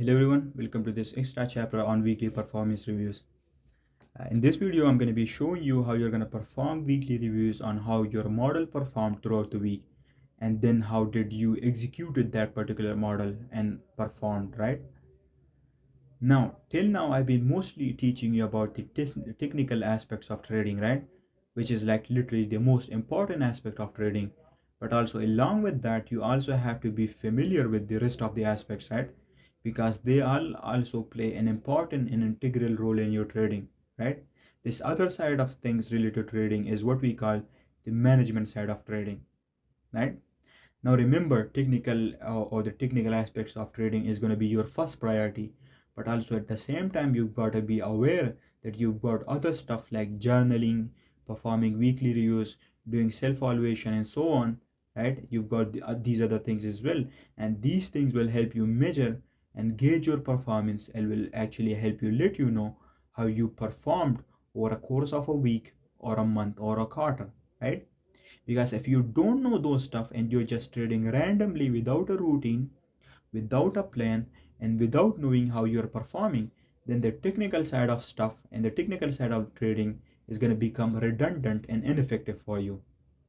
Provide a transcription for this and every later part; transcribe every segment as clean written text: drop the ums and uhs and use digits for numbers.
Hello everyone, welcome to this extra chapter on weekly performance reviews. In this video, I'm going to be showing you how you're going to perform weekly reviews on how your model performed throughout the week, and then how did you executed that particular model and performed, right? Now, till now, I've been mostly teaching you about the technical aspects of trading, right? Which is like literally the most important aspect of trading. But also along with that, you also have to be familiar with the rest of the aspects, right? Because they all also play an important and integral role in your trading, right? This other side of things related to trading is what we call the management side of trading, right? Now remember, technical or the technical aspects of trading is going to be your first priority, but also at the same time you've got to be aware that you've got other stuff like journaling, performing weekly reviews, doing self-evaluation, and so on. Right? You've got these other things as well, and these things will help you measure and gauge your performance, and will actually help you let you know how you performed over a course of a week or a month or a quarter. Right? Because if you don't know those stuff and you're just trading randomly without a routine, without a plan, and without knowing how you're performing, then the technical side of stuff and the technical side of trading is going to become redundant and ineffective for you,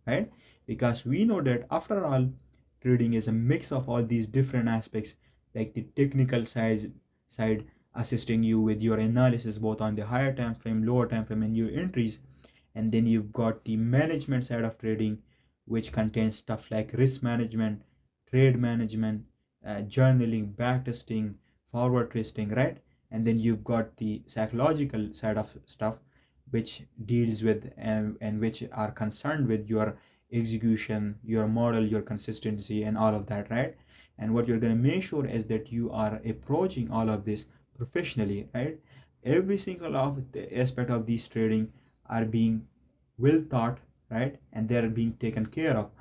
right? Because we know that after all, trading is a mix of all these different aspects, like the technical side assisting you with your analysis both on the higher time frame, lower time frame, and your entries, and then you've got the management side of trading, which contains stuff like risk management, trade management, journaling, backtesting, forward testing, right? And then you've got the psychological side of stuff, which deals with and which are concerned with your execution, your model, your consistency, and all of that, right? And what you're going to make sure is that you are approaching all of this professionally, right? Every single of the aspect of these trading are being well thought, right? And they're being taken care of.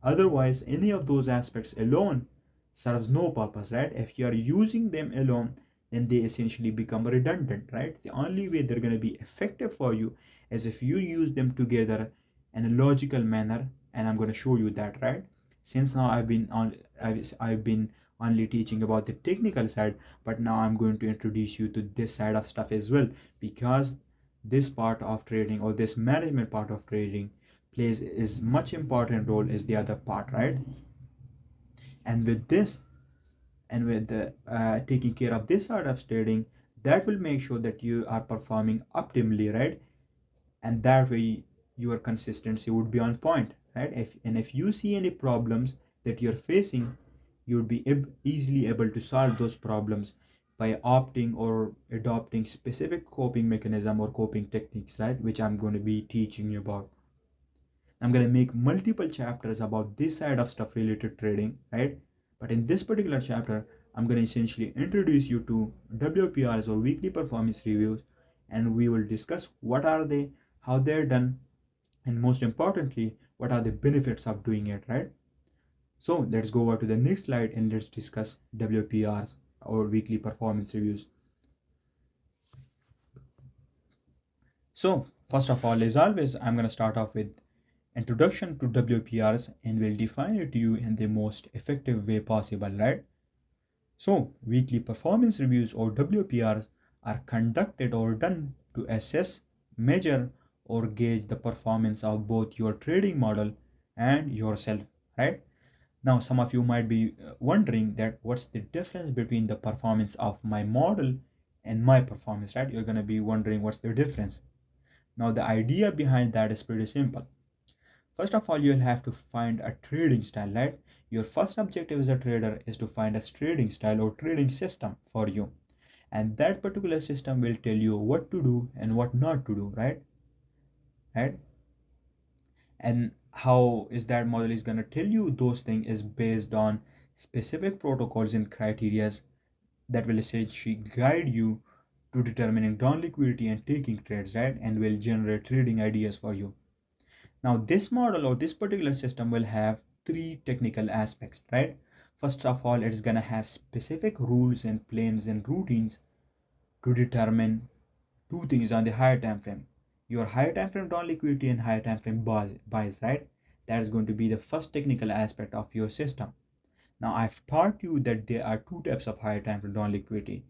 Otherwise, any of those aspects alone serves no purpose, right? If you are using them alone, then they essentially become redundant, right? The only way they're going to be effective for you is if you use them together in a logical manner, and I'm going to show you that, right? Since now I've been only teaching about the technical side, but now I'm going to introduce you to this side of stuff as well, because this part of trading, or this management part of trading, plays as much important role as the other part, right? And with this, and with the taking care of this side of trading, that will make sure that you are performing optimally, right? And that way your consistency would be on point, right? If you see any problems that you're facing, you'll be easily able to solve those problems by opting or adopting specific coping mechanism or coping techniques, right? Which I'm going to be teaching you about. I'm going to make multiple chapters about this side of stuff related to trading, right? But in this particular chapter, I'm going to essentially introduce you to WPRs, or weekly performance reviews, and we will discuss what are they, how they're done, and most importantly, what are the benefits of doing it, right? So let's go over to the next slide and let's discuss WPRs, or weekly performance reviews. So first of all, as always, I'm going to start off with introduction to WPRs, and will define it to you in the most effective way possible, right? So weekly performance reviews, or WPRs, are conducted or done to assess, measure, or gauge the performance of both your trading model and yourself, right? Now some of you might be wondering that what's the difference between the performance of my model and my performance, right? You're going to be wondering what's the difference. Now the idea behind that is pretty simple. First of all, you'll have to find a trading style, right? Your first objective as a trader is to find a trading style or trading system for you. And that particular system will tell you what to do and what not to do, right? Right? And how is that model is going to tell you those things is based on specific protocols and criterias that will essentially guide you to determining down liquidity and taking trades, right? And will generate trading ideas for you. Now, this model or this particular system will have three technical aspects, right? First of all, it's going to have specific rules and planes and routines to determine two things on the higher time frame: your higher time frame down liquidity and higher time frame buys, right? That is going to be the first technical aspect of your system. Now I've taught you that there are two types of higher time frame drawn liquidity,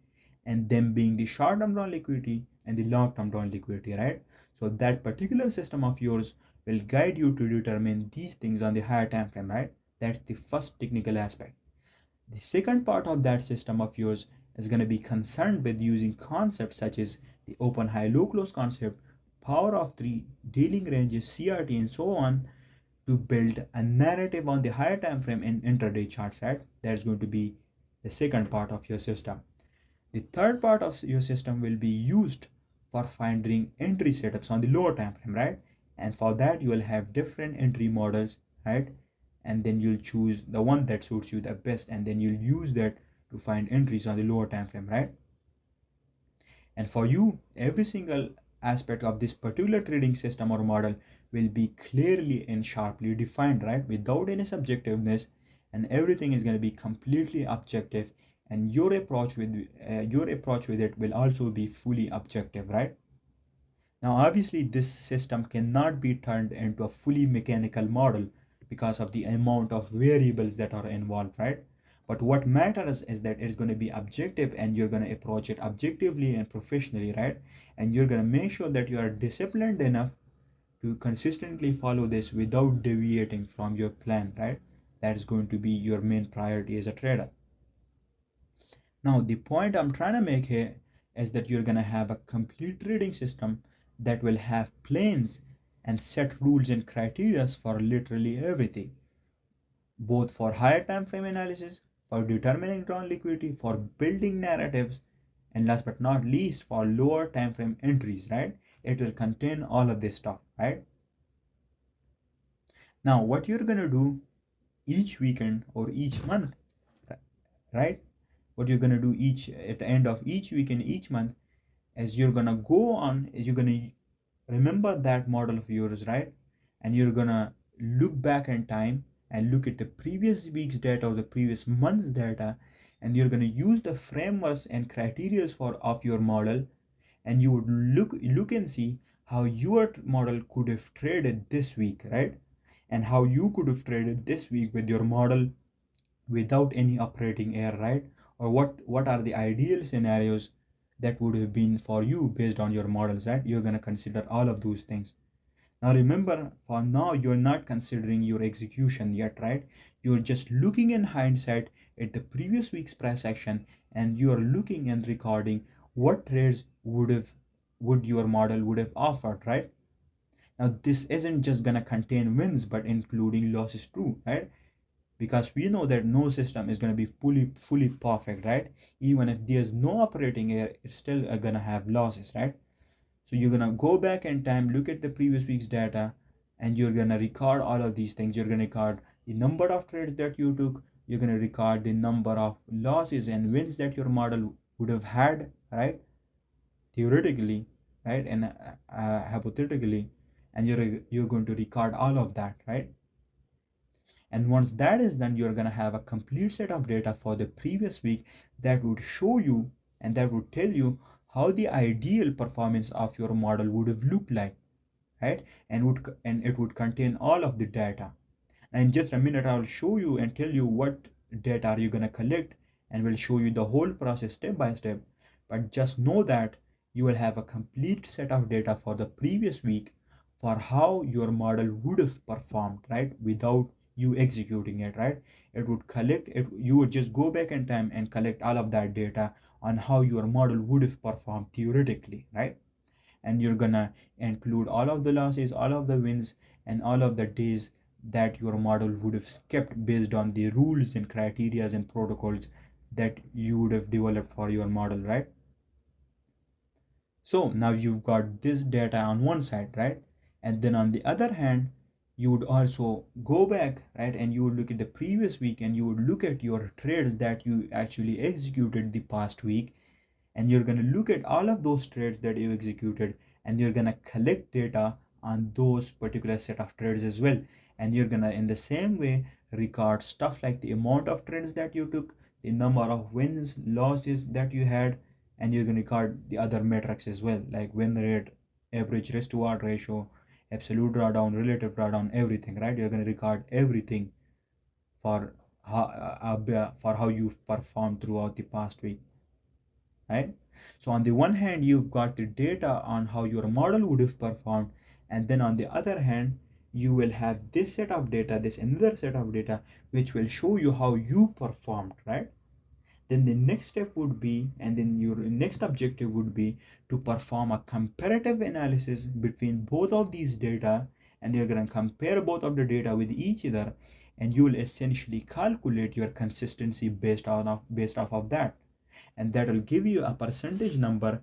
and them being the short term drawn liquidity and the long term drawn liquidity, right? So that particular system of yours will guide you to determine these things on the higher time frame, right? That's the first technical aspect. The second part of that system of yours is going to be concerned with using concepts such as the open high low close concept, power of three, dealing ranges, CRT, and so on, to build a narrative on the higher time frame in intraday charts, right? That's going to be the second part of your system. The third part of your system will be used for finding entry setups on the lower time frame, right? And for that you will have different entry models, right? And then you'll choose the one that suits you the best, and then you'll use that to find entries on the lower time frame, right? And for you, every single aspect of this particular trading system or model will be clearly and sharply defined, right? Without any subjectiveness, and everything is going to be completely objective, and your approach with it will also be fully objective, right? Now, obviously, this system cannot be turned into a fully mechanical model because of the amount of variables that are involved, right? But what matters is that it's going to be objective, and you're going to approach it objectively and professionally, right? And you're going to make sure that you are disciplined enough to consistently follow this without deviating from your plan, right? That is going to be your main priority as a trader. Now, the point I'm trying to make here is that you're going to have a complete trading system that will have planes and set rules and criteria for literally everything, both for higher time frame analysis, for determining drawn liquidity, for building narratives, and last but not least, for lower time frame entries, right? It will contain all of this stuff, right? Now, what you're going to do each weekend or each month, right? What you're going to do each at the end of each week and each month, as you're going to go on, is you're going to remember that model of yours, right? And you're going to look back in time and look at the previous week's data or the previous month's data, and you're going to use the frameworks and criteria for of your model, and you would look and see how your model could have traded this week, right? And how you could have traded this week with your model without any operating error, right? Or what are the ideal scenarios that would have been for you based on your models, right? You're going to consider all of those things. Now remember, for now you're not considering your execution yet, right? You're just looking in hindsight at the previous week's price action, and you're looking and recording what trades would your model would have offered, right? Now this isn't just gonna contain wins but including losses too, right? Because we know that no system is going to be fully perfect, right? Even if there's no operating error, it's still going to have losses, right? So you're going to go back in time, look at the previous week's data, and you're going to record all of these things. You're going to record the number of trades that you took, you're going to record the number of losses and wins that your model would have had, right? Theoretically, right? And hypothetically, and you're going to record all of that, right? And once that is done, you're going to have a complete set of data for the previous week that would show you and that would tell you how the ideal performance of your model would have looked like, right? And it would contain all of the data. And in just a minute, I'll show you and tell you what data are you going to collect, and will show you the whole process step by step. But just know that you will have a complete set of data for the previous week for how your model would have performed, right? Without you executing it, right? It would collect it. You would just go back in time and collect all of that data on how your model would have performed theoretically, right? And you're gonna include all of the losses, all of the wins, and all of the days that your model would have skipped based on the rules and criterias and protocols that you would have developed for your model, right? So now you've got this data on one side, right? And then on the other hand, you would also go back, right? And you would look at the previous week, and you would look at your trades that you actually executed the past week, and you're going to look at all of those trades that you executed, and you're going to collect data on those particular set of trades as well. And you're going to, in the same way, record stuff like the amount of trades that you took, the number of wins, losses that you had, and you're going to record the other metrics as well, like win rate, average risk to reward ratio, absolute drawdown, relative drawdown, everything, right? You're going to record everything for for how you've performed throughout the past week, right? So on the one hand, you've got the data on how your model would have performed, and then on the other hand, you will have this set of data, this another set of data, which will show you how you performed, right? Then the next step would be, and then your next objective would be to perform a comparative analysis between both of these data, and you're going to compare both of the data with each other, and you will essentially calculate your consistency based off of that, and that will give you a percentage number,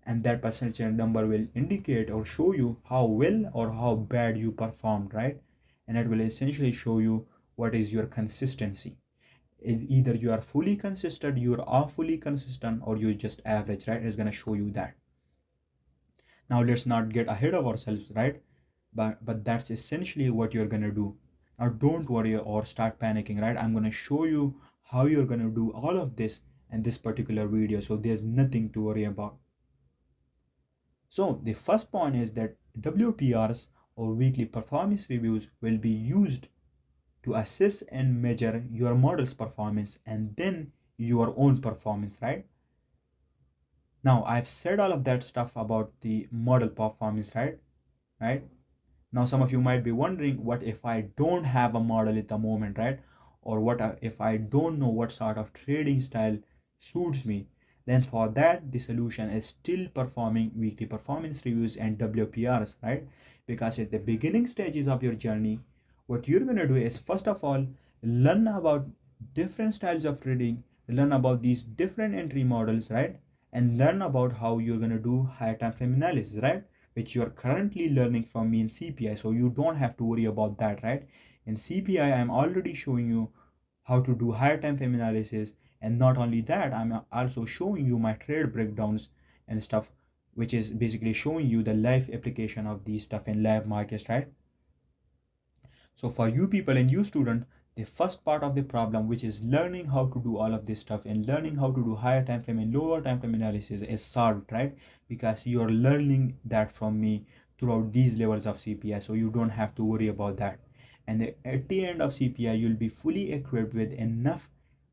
and that percentage number will indicate or show you how well or how bad you performed, right? And it will essentially show you what is your consistency. Either you are fully consistent, you are fully consistent, or you're just average, right? It's going to show you that. Now let's not get ahead of ourselves, right? But that's essentially what you're going to do. Now don't worry or start panicking, right? I'm going to show you how you're going to do all of this in this particular video, so there's nothing to worry about. So the first point is that WPRs, or weekly performance reviews, will be used to assess and measure your model's performance and then your own performance, right? Now I've said all of that stuff about the model performance, right? Now some of you might be wondering, what if I don't have a model at the moment, right? Or what if I don't know what sort of trading style suits me? Then for that, the solution is still performing weekly performance reviews and WPRs, right? Because at the beginning stages of your journey, what you're going to do is, first of all, learn about different styles of trading, learn about these different entry models, right? And learn about how you're going to do higher time frame analysis, right? Which you're currently learning from me in CPI, so you don't have to worry about that, right? In CPI, I'm already showing you how to do higher time frame analysis, and not only that, I'm also showing you my trade breakdowns and stuff, which is basically showing you the live application of these stuff in live markets, right? So for you people and you student, the first part of the problem, which is learning how to do all of this stuff and learning how to do higher time frame and lower time frame analysis, is solved, right? Because you're learning that from me throughout these levels of CPI, so you don't have to worry about that. And at the end of CPI, you'll be fully equipped with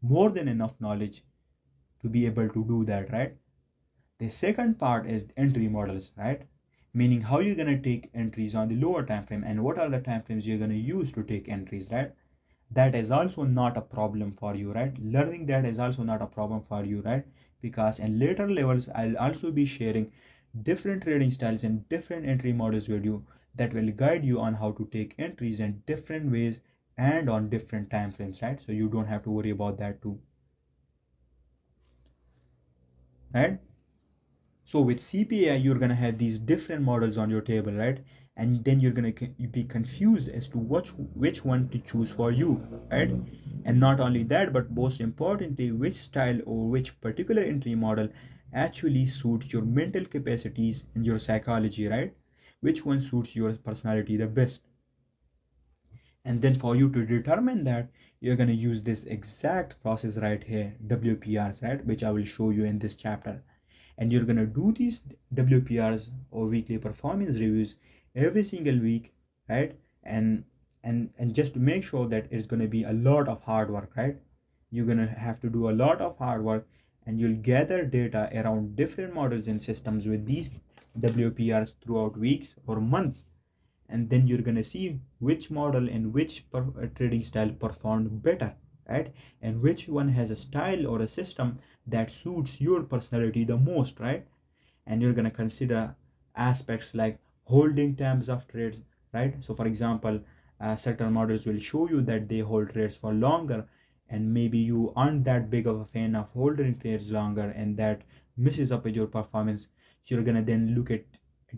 more than enough knowledge to be able to do that, right? The second part is entry models, right? Meaning how you're going to take entries on the lower time frame and what are the time frames you're going to use to take entries, right? That is also not a problem for you, right? Learning that is also not a problem for you, right? Because in later levels, I'll also be sharing different trading styles and different entry models with you that will guide you on how to take entries in different ways and on different time frames, right? So you don't have to worry about that too, right? So with CPI, you're going to have these different models on your table, right? And then you're going to be confused as to which one to choose for you, right? And not only that, but most importantly, which style or which particular entry model actually suits your mental capacities and your psychology, right? Which one suits your personality the best? And then for you to determine that, you're going to use this exact process right here, WPRs, right? Which I will show you in this chapter. And you're going to do these WPRs, or weekly performance reviews, every single week, right? And just to make sure that it's going to be a lot of hard work, right? You're going to have to do a lot of hard work, and you'll gather data around different models and systems with these WPRs throughout weeks or months, and then you're going to see which model and which trading style performed better, right? And which one has a style or a system that suits your personality the most, right? And you're going to consider aspects like holding times of trades, right? So for example, certain models will show you that they hold trades for longer, and maybe you aren't that big of a fan of holding trades longer, and that messes up with your performance. So you're going to then look at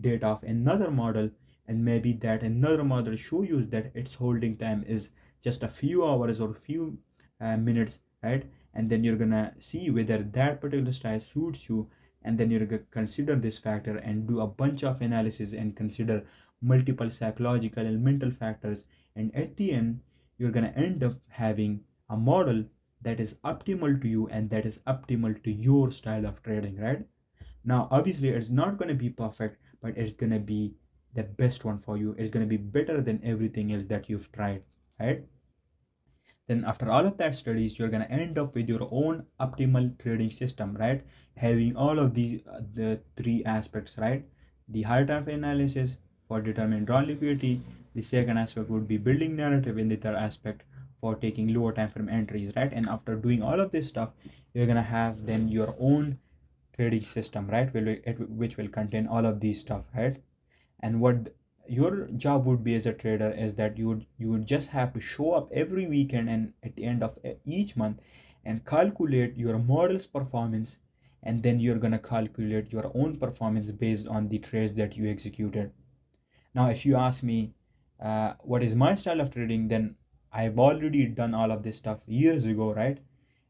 data of another model, and maybe that another model show you that its holding time is just a few hours or few minutes, right? And then you're gonna see whether that particular style suits you, and then you're gonna consider this factor and do a bunch of analysis and consider multiple psychological and mental factors, and at the end you're gonna end up having a model that is optimal to you and that is optimal to your style of trading, right? Now obviously it's not going to be perfect, but it's going to be the best one for you. It's going to be better than everything else that you've tried, right? Then after all of that studies, you're going to end up with your own optimal trading system, right? Having all of these the three aspects, right? The higher time frame analysis for determining drawn liquidity. The second aspect would be building narrative in the third aspect for taking lower time frame entries, right? And after doing all of this stuff, you're going to have then your own trading system, right? Which will contain all of these stuff, right? And what your job would be as a trader is that you would just have to show up every weekend and at the end of each month and calculate your model's performance, and then you're going to calculate your own performance based on the trades that you executed. Now if you ask me what is my style of trading, then I've already done all of this stuff years ago, right?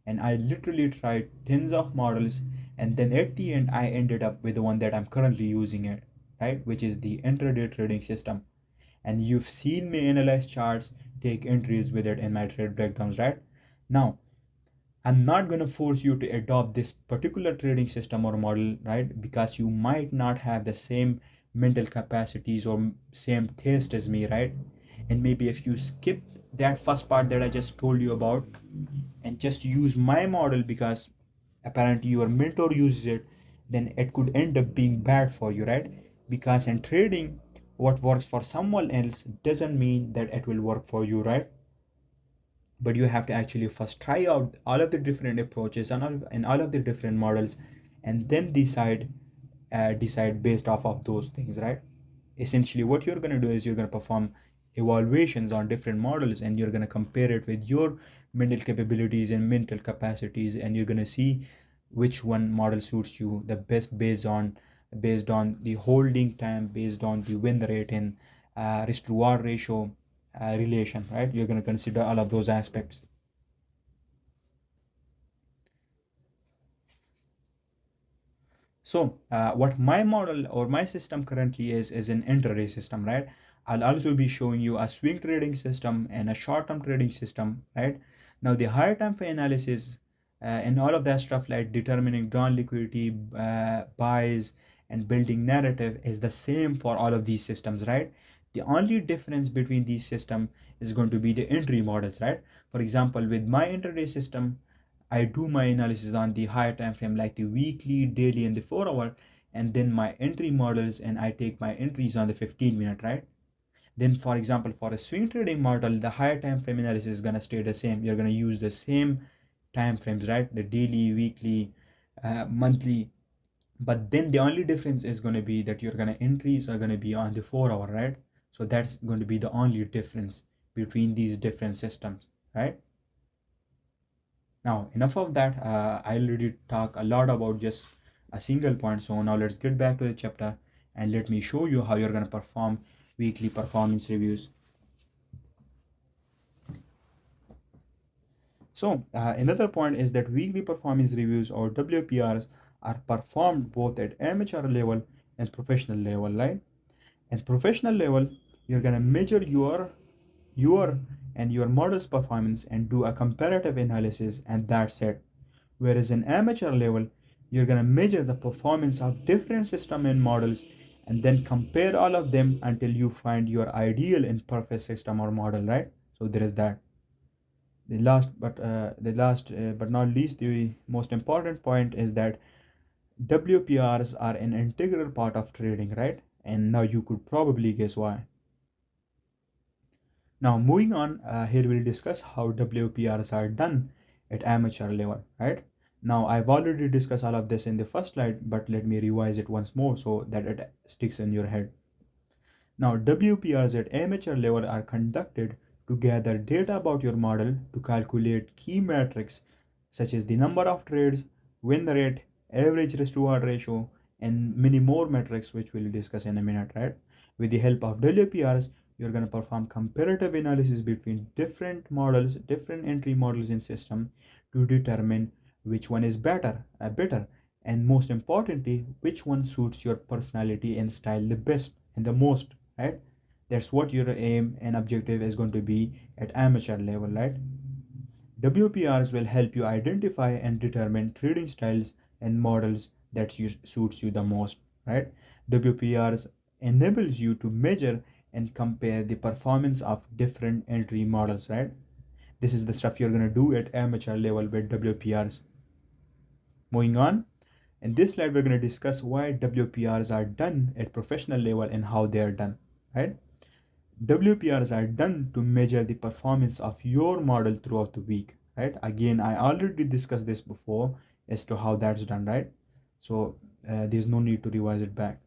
And I literally tried tens of models, and then at the end I ended up with the one that I'm currently using it, right? Which is the intraday trading system. And you've seen me analyze charts, take entries with it in my trade breakdowns, right? Now, I'm not going to force you to adopt this particular trading system or model, right? Because you might not have the same mental capacities or same taste as me, right? And maybe if you skip that first part that I just told you about and just use my model because apparently your mentor uses it, then it could end up being bad for you, right? Because in trading, what works for someone else doesn't mean that it will work for you, right? But you have to actually first try out all of the different approaches and all of the different models, and then decide based off of those things, right? Essentially what you're going to do is you're going to perform evaluations on different models, and you're going to compare it with your mental capabilities and mental capacities, and you're going to see which one model suits you the best based on the holding time, based on the win rate and risk reward ratio relation, right? You're going to consider all of those aspects. So what my model or my system currently is an intraday system, right? I'll also be showing you a swing trading system and a short-term trading system, right? Now the higher time frame analysis and all of that stuff like determining drawn liquidity, buys, and building narrative is the same for all of these systems, right? The only difference between these systems is going to be the entry models, right? For example, with my intraday system, I do my analysis on the higher time frame like the weekly, daily, and the 4 hour, and then my entry models, and I take my entries on the 15-minute, right? Then for example, for a swing trading model, the higher time frame analysis is gonna stay the same. You're gonna use the same time frames, right? The daily, weekly, monthly. But then the only difference is gonna be that you're gonna entries are gonna be on the 4 hour, right? So that's going to be the only difference between these different systems, right? Now, enough of that. I already talk a lot about just a single point. So now let's get back to the chapter and let me show you how you're going to perform weekly performance reviews. So another point is that weekly performance reviews or WPRs are performed both at amateur level and professional level, right? At professional level, you're going to measure your and your model's performance and do a comparative analysis, and that's it. Whereas in amateur level, you're going to measure the performance of different system and models and then compare all of them until you find your ideal and perfect system or model, right? So there is that. The last but not least, the most important point is that WPRs are an integral part of trading, right? And now you could probably guess why. Now moving on, here we'll discuss how WPRs are done at amateur level, right? Now I've already discussed all of this in the first slide, but let me revise it once more so that it sticks in your head. Now WPRs at amateur level are conducted to gather data about your model to calculate key metrics such as the number of trades, win rate, average risk reward ratio, and many more metrics which we'll discuss in a minute, right? With the help of WPRs, you're going to perform comparative analysis between different models, different entry models in system to determine which one is better, and most importantly, which one suits your personality and style the best and the most, right? That's what your aim and objective is going to be at amateur level, right? WPRs will help you identify and determine trading styles and models that suits you the most, right? WPRs enables you to measure and compare the performance of different entry models, right? This is the stuff you're going to do at amateur level with WPRs. Moving on, in this slide, we're going to discuss why WPRs are done at professional level and how they are done, right? WPRs are done to measure the performance of your model throughout the week, right? Again, I already discussed this before as to how that's done, right? So there's no need to revise it back.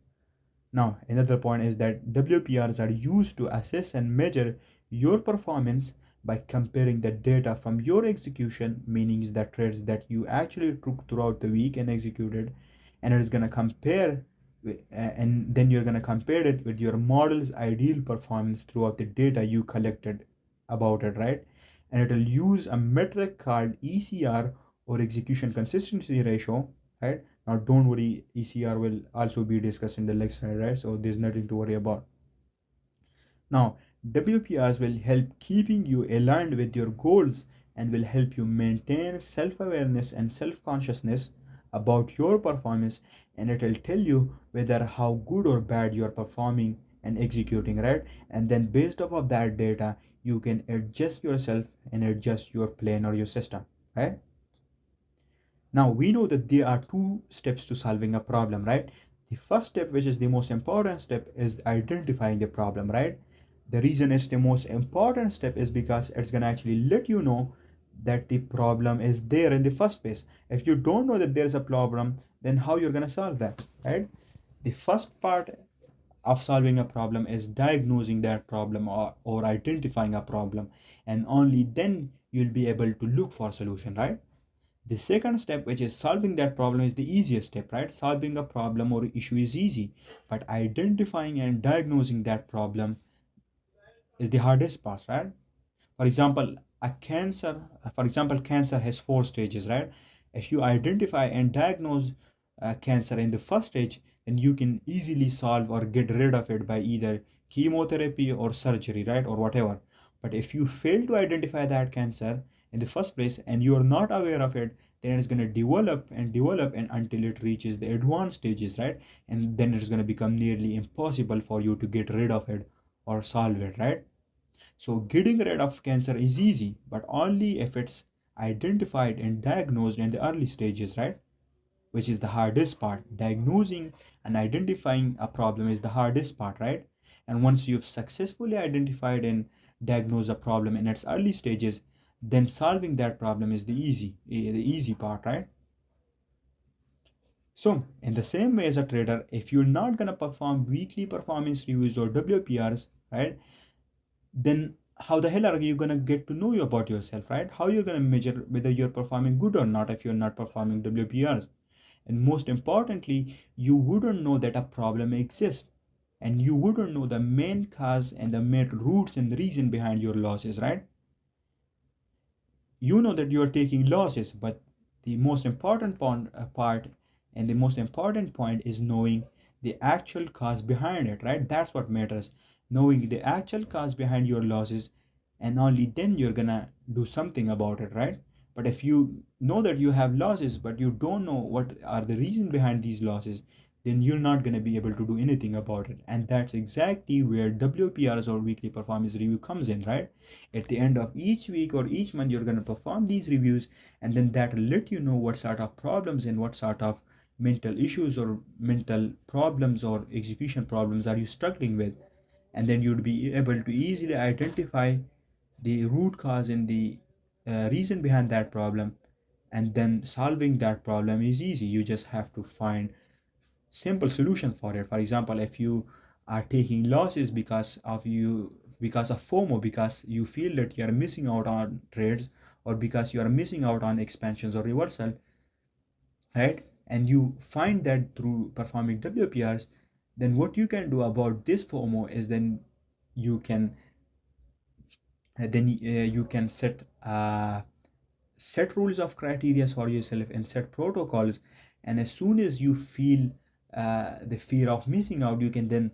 Now, another point is that WPRs are used to assess and measure your performance by comparing the data from your execution, meaning the trades that you actually took throughout the week and executed, and it is going to compare and then you're going to compare it with your model's ideal performance throughout the data you collected about it, right? And it will use a metric called ECR, or execution consistency ratio, right? Now, don't worry, ECR will also be discussed in the next slide, right? So there's nothing to worry about. Now, WPRs will help keeping you aligned with your goals and will help you maintain self-awareness and self-consciousness about your performance, and it will tell you whether how good or bad you are performing and executing, right? And then based off of that data, you can adjust yourself and adjust your plan or your system, right? Now we know that there are two steps to solving a problem, right? The first step, which is the most important step, is identifying the problem, right? The reason it's the most important step is because it's gonna actually let you know that the problem is there in the first place. If you don't know that there's a problem, then how you're gonna solve that, right? The first part of solving a problem is diagnosing that problem, or identifying a problem, and only then you'll be able to look for a solution, right? The second step, which is solving that problem, is the easiest step, right? Solving a problem or issue is easy, but identifying and diagnosing that problem is the hardest part, right? For example, cancer has 4 stages, right? If you identify and diagnose cancer in the first stage, then you can easily solve or get rid of it by either chemotherapy or surgery, right? Or whatever. But if you fail to identify that cancer in the first place and you are not aware of it, then it's going to develop and until it reaches the advanced stages, right? And then it's going to become nearly impossible for you to get rid of it or solve it, right? So getting rid of cancer is easy, but only if it's identified and diagnosed in the early stages, right? Which is the hardest part. Diagnosing and identifying a problem is the hardest part, right? And once you've successfully identified and diagnosed a problem in its early stages, then solving that problem is the easy part, right? So in the same way as a trader, if you're not gonna perform weekly performance reviews or WPRs, right, then how the hell are you gonna get to know you about yourself, right? How you're gonna measure whether you're performing good or not if you're not performing WPRs? And most importantly, you wouldn't know that a problem exists, and you wouldn't know the main cause and the main roots and the reason behind your losses, right? You know that you are taking losses, but the most important part and the most important point is knowing the actual cause behind it, right? That's what matters. Knowing the actual cause behind your losses, and only then you're gonna do something about it, right? But if you know that you have losses, but you don't know what are the reason behind these losses, then you're not going to be able to do anything about it. And that's exactly where WPRs, or weekly performance review, comes in, right? At the end of each week or each month, you're going to perform these reviews, and then that will let you know what sort of problems and what sort of mental issues or mental problems or execution problems are you struggling with. And then you'd be able to easily identify the root cause and the reason behind that problem, and then solving that problem is easy. You just have to find simple solution for it. For example, if you are taking losses because of FOMO, because you feel that you are missing out on trades, or because you are missing out on expansions or reversal, right? And you find that through performing WPRs, then what you can do about this FOMO is you can you can set rules of criteria for yourself and set protocols. And as soon as you feel the fear of missing out, you can then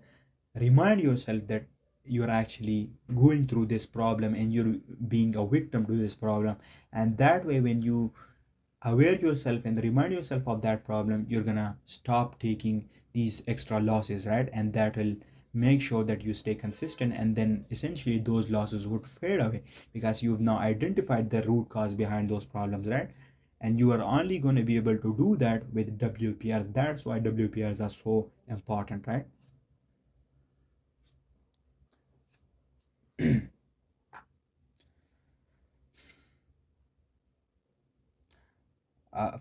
remind yourself that you're actually going through this problem and you're being a victim to this problem. And that way, when you aware yourself and remind yourself of that problem, you're gonna stop taking these extra losses, right? And that will make sure that you stay consistent, and then essentially those losses would fade away because you've now identified the root cause behind those problems, right? And you are only going to be able to do that with WPRs. That's why WPRs are so important, right?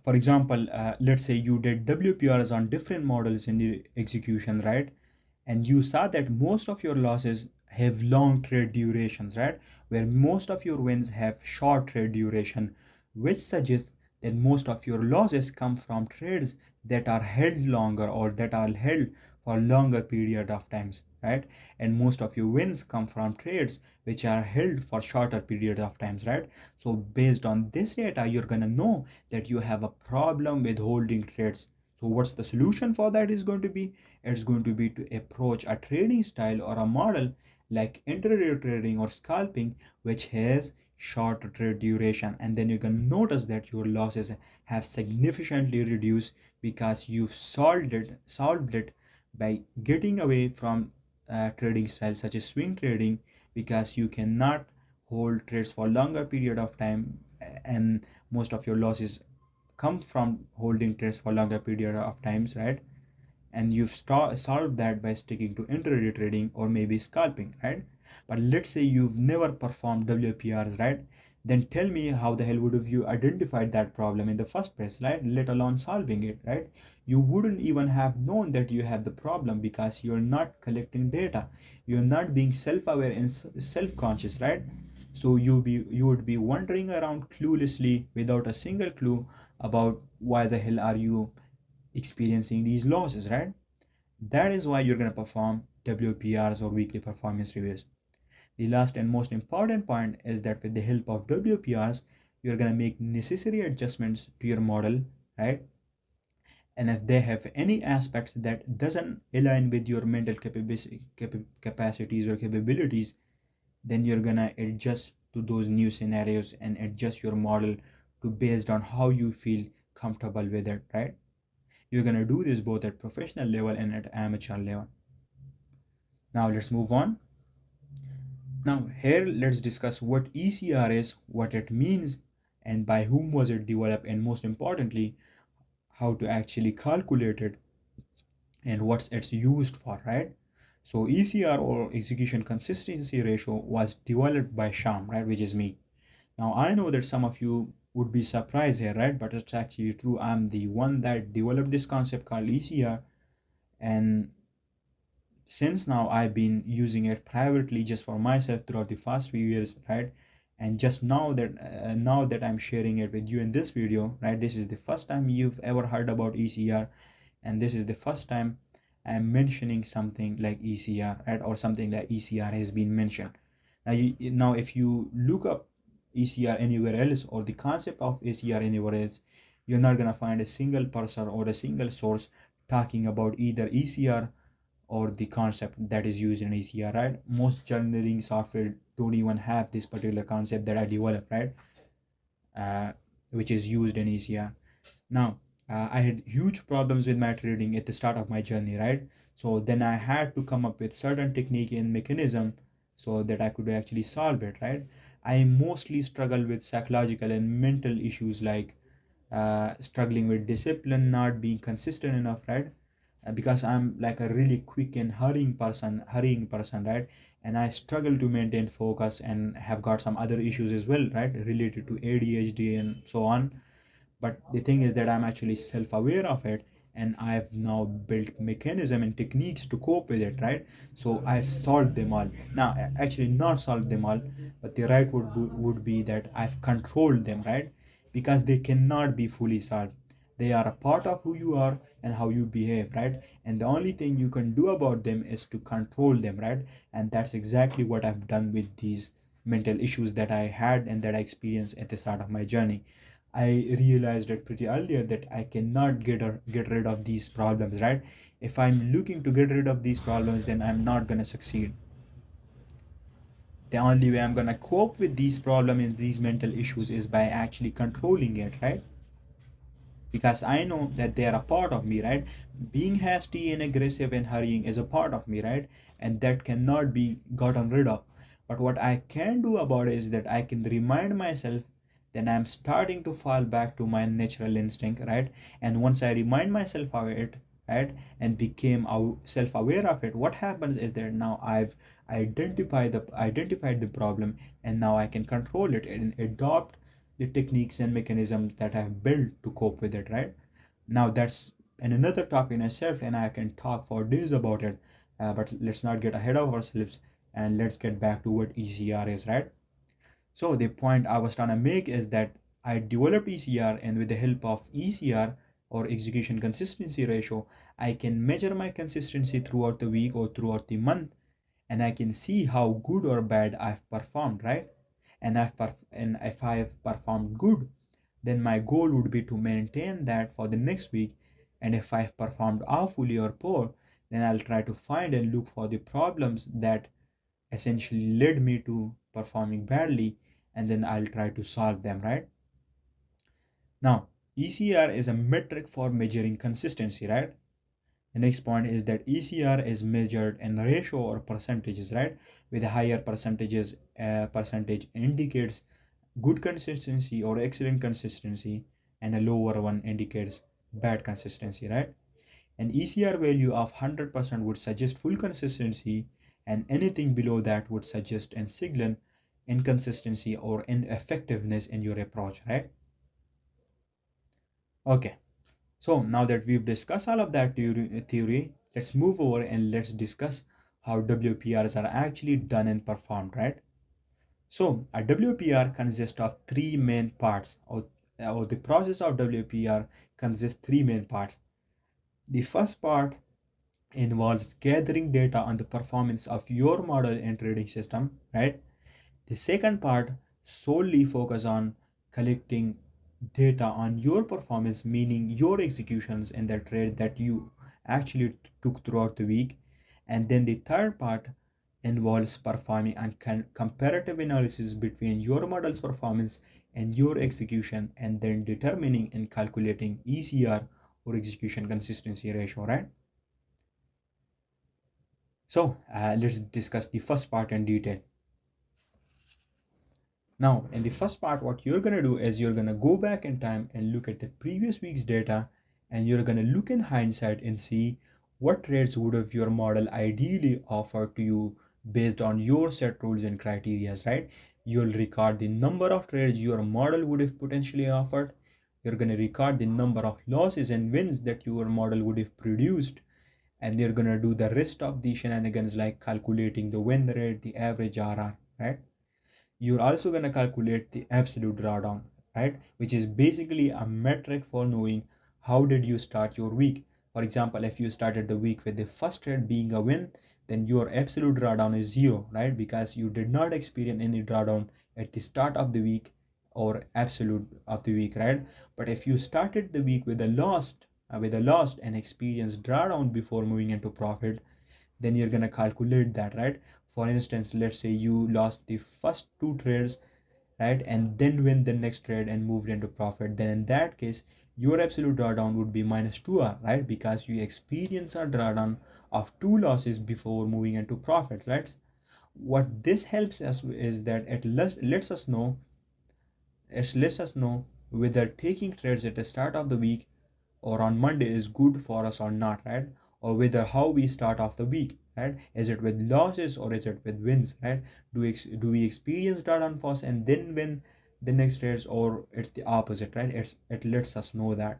For example, let's say you did WPRs on different models in the execution, right? And you saw that most of your losses have long trade durations, right? Where most of your wins have short trade duration, which suggests that most of your losses come from trades that are held longer or that are held for longer period of times, right? And most of your wins come from trades which are held for shorter period of times, right? So based on this data, you're gonna know that you have a problem with holding trades. So what's the solution for that is going to be? It's going to be to approach a trading style or a model like intraday trading or scalping, which has short trade duration. And then you can notice that your losses have significantly reduced because you've solved it by getting away from trading styles such as swing trading, because you cannot hold trades for longer period of time, and most of your losses come from holding trades for longer period of times, right? And you've solved that by sticking to intraday trading or maybe scalping, right? But let's say you've never performed WPRs, right? Then tell me how the hell would have you identified that problem in the first place, right? Let alone solving it, right? You wouldn't even have known that you have the problem because you're not collecting data. You're not being self-aware and self-conscious, right? So you would be wandering around cluelessly without a single clue about why the hell are you experiencing these losses, right? That is why you're going to perform WPRs or weekly performance reviews. The last and most important point is that with the help of WPRs, you're going to make necessary adjustments to your model, right? And if they have any aspects that doesn't align with your mental capacities or capabilities, then you're going to adjust to those new scenarios and adjust your model to based on how you feel comfortable with it, right? You're going to do this both at professional level and at amateur level. Now let's move on. Now here let's discuss what ECR is, what it means, and by whom was it developed, and most importantly, how to actually calculate it and what's it's used for, right? So ECR or execution consistency ratio was developed by Sham, right, which is me. Now I know that some of you would be surprised here, right? But it's actually true. I'm the one that developed this concept called ECR, and since now I've been using it privately just for myself throughout the past few years, right? And just now that I'm sharing it with you in this video, right? This is the first time you've ever heard about ECR, and this is the first time I'm mentioning something like ECR, right? Or something like ECR has been mentioned. Now if you look up ECR anywhere else or the concept of ECR anywhere else, you're not gonna find a single person or a single source talking about either ECR or the concept that is used in ECR, right? Most journaling software don't even have this particular concept that I developed, right? Uh, which is used in ECR. Now, I had huge problems with my trading at the start of my journey, right? So then I had to come up with certain technique and mechanism so that I could actually solve it, right? I mostly struggle with psychological and mental issues like struggling with discipline, not being consistent enough, right? Because I'm like a really quick and hurrying person, right? And I struggle to maintain focus and have got some other issues as well, right? Related to ADHD and so on. But the thing is that I'm actually self-aware of it, and I've now built mechanism and techniques to cope with it, right? So I've solved them all. Now actually not solved them all, but the right would be that I've controlled them, right? Because they cannot be fully solved. They are a part of who you are and how you behave, right? And the only thing you can do about them is to control them, right? And that's exactly what I've done with these mental issues that I had and that I experienced at the start of my journey. I realized it pretty earlier that I cannot get rid of these problems, right? If I'm looking to get rid of these problems, then I'm not gonna succeed. The only way I'm gonna cope with these problems and these mental issues is by actually controlling it, right? because I know that they are a part of me, right? Being hasty and aggressive and hurrying is a part of me, right? And that cannot be gotten rid of. But what I can do about it is that I can remind myself that I'm starting to fall back to my natural instinct, right? And once I remind myself of it, right, and became self-aware of it, what happens is that now I've identified the problem, and now I can control it and adopt the techniques and mechanisms that I've built to cope with it, right? Now that's another topic in itself, and I can talk for days about it. But let's not get ahead of ourselves, and let's get back to what ECR is, right? So the point I was trying to make is that I developed ECR, and with the help of ECR, or execution consistency ratio, I can measure my consistency throughout the week or throughout the month, and I can see how good or bad I've performed, right? And if I've performed good, then my goal would be to maintain that for the next week. And if I've performed awfully or poor, then I'll try to find and look for the problems that essentially led me to performing badly, and then I'll try to solve them, right? Now, ECR is a metric for measuring consistency, right? The next point is that ECR is measured in ratio or percentages, right? With higher percentages, percentage indicates good consistency or excellent consistency, and a lower one indicates bad consistency, right? An ECR value of 100% would suggest full consistency, and anything below that would suggest and signal inconsistency or ineffectiveness in your approach, right? Okay, so now that we've discussed all of that theory, let's move over and let's discuss how WPRs are actually done and performed, right? So a WPR consists of three main parts, or the process of WPR consists three main parts. The first part involves gathering data on the performance of your model and trading system, right? The second part solely focus on collecting data on your performance, meaning your executions in the trade that you actually took throughout the week. And then the third part involves performing a comparative analysis between your model's performance and your execution, and then determining and calculating ECR, or execution consistency ratio, right? So let's discuss the first part in detail. Now, in the first part, what you're going to do is you're going to go back in time and look at the previous week's data, and you're going to look in hindsight and see what trades would have your model ideally offered to you based on your set rules and criterias, right? You'll record the number of trades your model would have potentially offered. You're going to record the number of losses and wins that your model would have produced, and they're going to do the rest of the shenanigans like calculating the win rate, the average RR, right? You're also going to calculate the absolute drawdown, right, which is basically a metric for knowing how did you start your week. For example, if you started the week with the first trade being a win, then your absolute drawdown is zero, right, because you did not experience any drawdown at the start of the week or absolute of the week, right? But if you started the week with a loss and experienced drawdown before moving into profit, then you're going to calculate that, right? For instance, let's say you lost the first two trades, right, and then win the next trade and moved into profit, then in that case your absolute drawdown would be minus 2R, right, because you experience a drawdown of two losses before moving into profit, right? What this helps us is that it lets us know whether taking trades at the start of the week or on Monday is good for us or not, right? Or whether how we start off the week, right? Is it with losses or is it with wins, right? Do we experience drawdown first and then win the next trades, or it's the opposite, right? It lets us know that,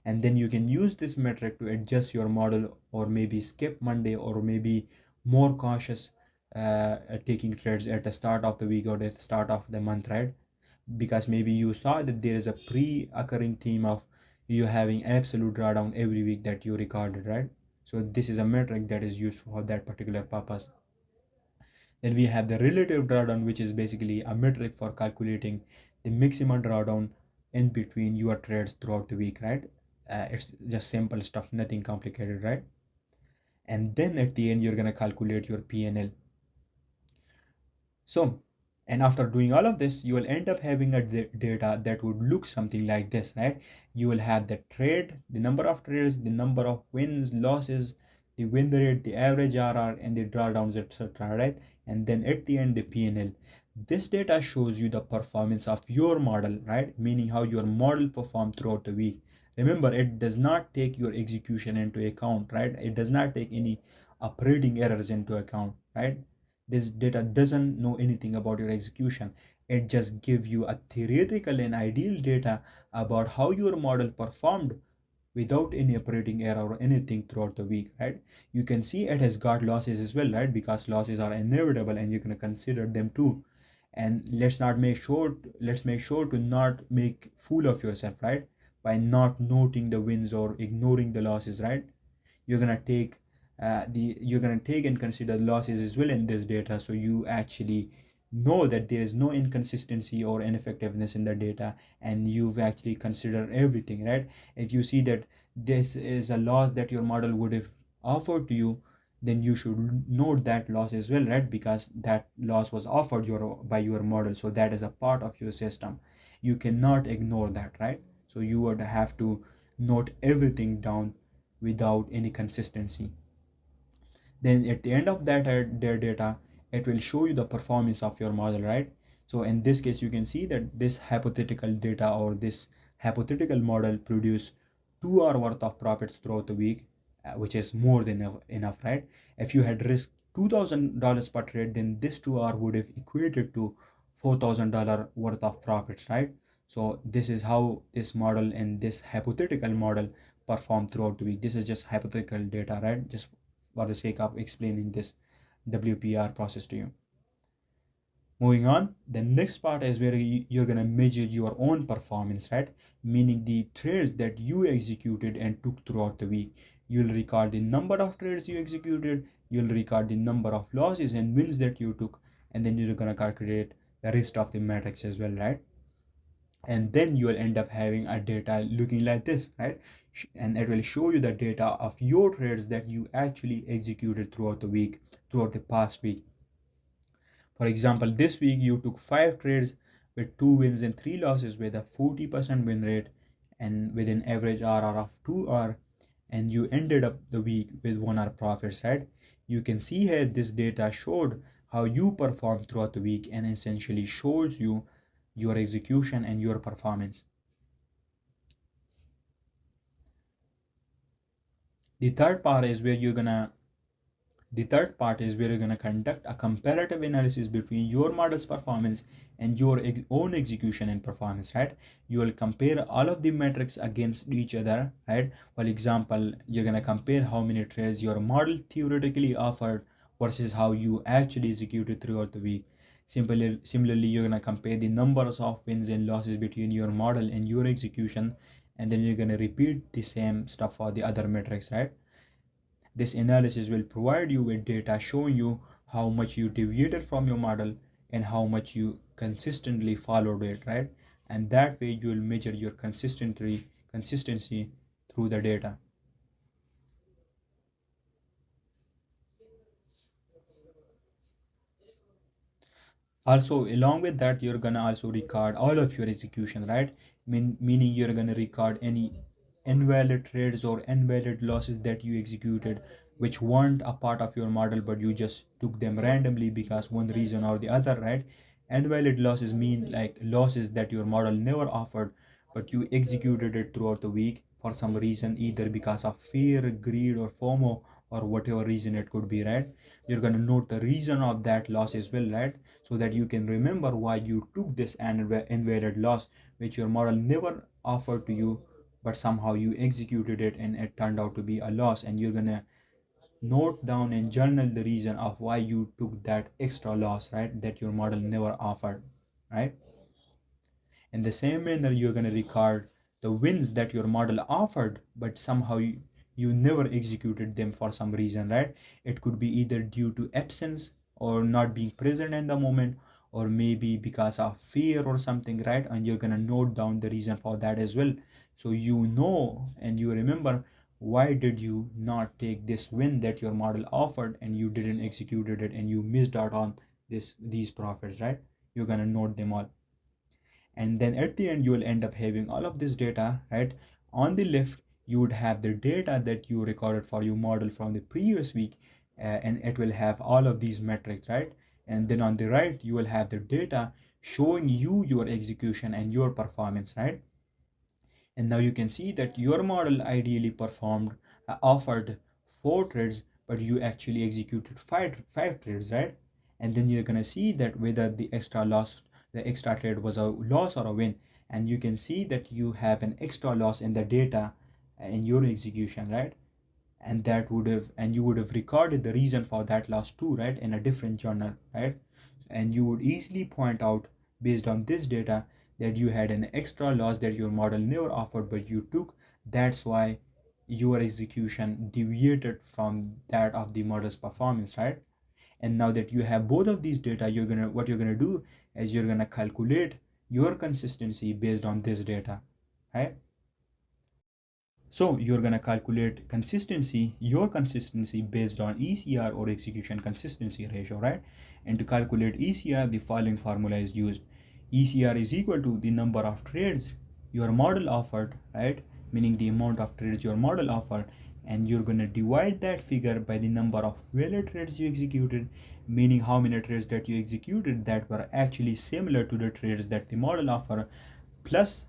and then you can use this metric to adjust your model, or maybe skip Monday, or maybe more cautious at taking trades at the start of the week or at the start of the month, right? Because maybe you saw that there is a pre-occurring theme of you having absolute drawdown every week that you recorded, right? So this is a metric that is used for that particular purpose. Then we have the relative drawdown, which is basically a metric for calculating the maximum drawdown in between your trades throughout the week, right? It's just simple stuff, nothing complicated, right? And then at the end, you're going to calculate your PNL. So And after doing all of this, you will end up having a data that would look something like this, right? You will have the trade, the number of trades, the number of wins, losses, the win rate, the average RR, and the drawdowns, etc., right? And then at the end, the PNL. This data shows you the performance of your model, right? Meaning how your model performed throughout the week. Remember, it does not take your execution into account, right? It does not take any operating errors into account, right? This data doesn't know anything about your execution. It just gives you a theoretical and ideal data about how your model performed without any operating error or anything throughout the week, right? You can see it has got losses as well, right? Because losses are inevitable and you can consider them too. And let's make sure to not make fool of yourself, right? By not noting the wins or ignoring the losses, right? You're gonna take you're gonna take and consider losses as well in this data, so you actually know that there is no inconsistency or ineffectiveness in the data, and you've actually considered everything, right? If you see that this is a loss that your model would have offered to you, then you should note that loss as well, right? Because that loss was offered by your model, so that is a part of your system. You cannot ignore that, right? So you would have to note everything down without any consistency. Then at the end of that their data, it will show you the performance of your model, right? So in this case, you can see that this hypothetical data or this hypothetical model produce 2 hour worth of profits throughout the week, which is more than enough, right? If you had risked $2,000 per trade, then this 2 hour would have equated to $4,000 worth of profits, right? So this is how this model and this hypothetical model perform throughout the week. This is just hypothetical data, right? Just for the sake of explaining this WPR process to you. Moving on, the next part is where you're going to measure your own performance, right? Meaning the trades that you executed and took throughout the week. You'll record the number of trades you executed, you'll record the number of losses and wins that you took, and then you're going to calculate the rest of the metrics as well, right? And then you will end up having a data looking like this, right? And it will show you the data of your trades that you actually executed throughout the week, throughout the past week. For example, this week you took 5 trades with 2 wins and 3 losses with a 40% win rate and with an average RR of 2R, and you ended up the week with 1 hour profits, right? You can see here this data showed how you performed throughout the week and essentially shows you your execution and your performance. The third part is where you're gonna conduct a comparative analysis between your model's performance and your own execution and performance, right? You will compare all of the metrics against each other, right? For example, you're gonna compare how many trades your model theoretically offered versus how you actually executed throughout the week. Similarly, you're gonna compare the numbers of wins and losses between your model and your execution, and then you're gonna repeat the same stuff for the other metrics, right? This analysis will provide you with data showing you how much you deviated from your model and how much you consistently followed it, right? And that way you will measure your consistency through the data. Also, along with that, you're gonna also record all of your execution, right? Meaning you're gonna record any invalid trades or invalid losses that you executed, which weren't a part of your model, but you just took them randomly because one reason or the other, right? Invalid losses mean like losses that your model never offered, but you executed it throughout the week for some reason, either because of fear, greed, or FOMO, or whatever reason it could be, right? You're gonna note the reason of that loss as well, right? So that you can remember why you took this invalid loss, which your model never offered to you, but somehow you executed it and it turned out to be a loss. And you're gonna note down and journal the reason of why you took that extra loss, right? That your model never offered, right? In the same manner, you're going to record the wins that your model offered, but somehow you never executed them for some reason, right? It could be either due to absence or not being present in the moment, or maybe because of fear or something, right? And you're going to note down the reason for that as well. So you know and you remember why did you not take this win that your model offered and you didn't execute it and you missed out on these profits, right? you're gonna note them all. And then at the end you will end up having all of this data, right? On the left you would have the data that you recorded for your model from the previous week, and it will have all of these metrics, right? And then on the right you will have the data showing you your execution and your performance, right? And now you can see that your model ideally performed, offered 4 trades, but you actually executed five trades, right? And then you're gonna see that whether the extra trade was a loss or a win. And you can see that you have an extra loss in the data in your execution, right? And you would have recorded the reason for that loss too, right, in a different journal, right? And you would easily point out based on this data that you had an extra loss that your model never offered but you took. That's why your execution deviated from that of the model's performance, right? And now that you have both of these data, what you're gonna do is you're gonna calculate your consistency based on this data, right? So you're going to calculate your consistency based on ECR, or execution consistency ratio, right? And to calculate ECR, the following formula is used. ECR is equal to the number of trades your model offered, right? Meaning the amount of trades your model offered, and you're going to divide that figure by the number of valid trades you executed, meaning how many trades that you executed that were actually similar to the trades that the model offered, plus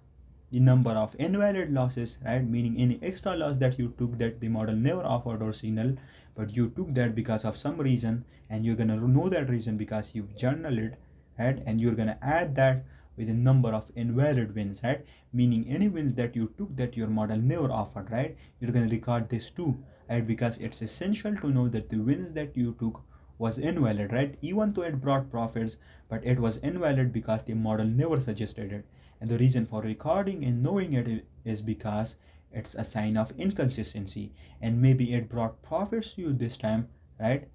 the number of invalid losses, right? Meaning any extra loss that you took that the model never offered or signaled, but you took that because of some reason, and you're gonna know that reason because you've journaled it, right? And you're gonna add that with the number of invalid wins, right? Meaning any wins that you took that your model never offered, right? You're gonna record this too, right? Because it's essential to know that the wins that you took was invalid, right? Even though it brought profits, but it was invalid because the model never suggested it. And the reason for recording and knowing it is because it's a sign of inconsistency, and maybe it brought profits to you this time, right?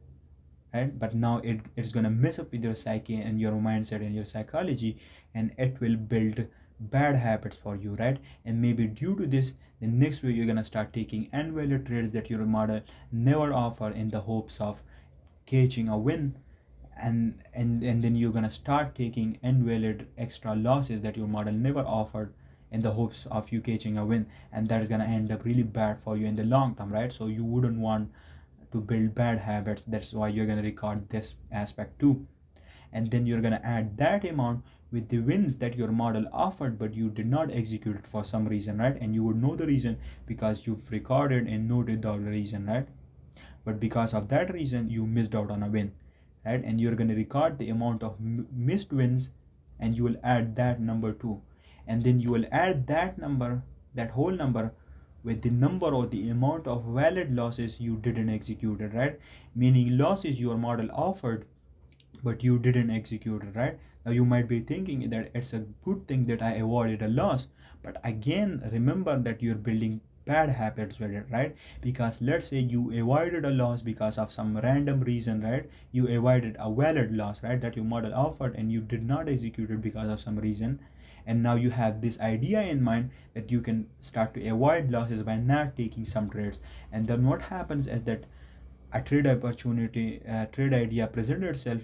But now it's gonna mess up with your psyche and your mindset and your psychology, and it will build bad habits for you, right? And maybe due to this, the next way you're gonna start taking invalid trades that your model never offer in the hopes of catching a win, and then you're gonna start taking invalid extra losses that your model never offered in the hopes of you catching a win, and that is gonna end up really bad for you in the long term, right? So you wouldn't want to build bad habits. That's why you're gonna record this aspect too, and then you're gonna add that amount with the wins that your model offered but you did not execute it for some reason, right? And you would know the reason because you've recorded and noted the reason, right? But because of that reason you missed out on a win, right? And you're going to record the amount of missed wins, and you will add that number too, and then you will add that whole number with the number or the amount of valid losses you didn't execute it, right? Meaning losses your model offered but you didn't execute it, right? Now you might be thinking that it's a good thing that I avoided a loss, but again remember that you're building bad habits with it, right? Because let's say you avoided a loss because of some random reason, right? You avoided a valid loss, right, that your model offered, and you did not execute it because of some reason. And now you have this idea in mind that you can start to avoid losses by not taking some trades. And then what happens is that a trade idea presents itself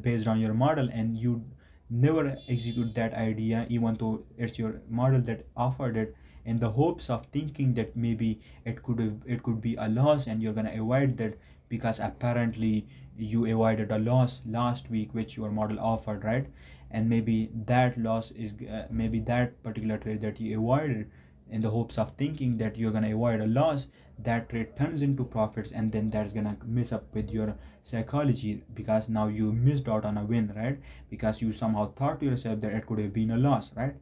based on your model, and you never execute that idea even though it's your model that offered it, in the hopes of thinking that maybe it could be a loss, and you're gonna avoid that because apparently you avoided a loss last week which your model offered, right? And maybe that loss is maybe that particular trade that you avoided in the hopes of thinking that you're gonna avoid a loss, that trade turns into profits, and then that's gonna mess up with your psychology because now you missed out on a win, right? Because you somehow thought to yourself that it could have been a loss, right?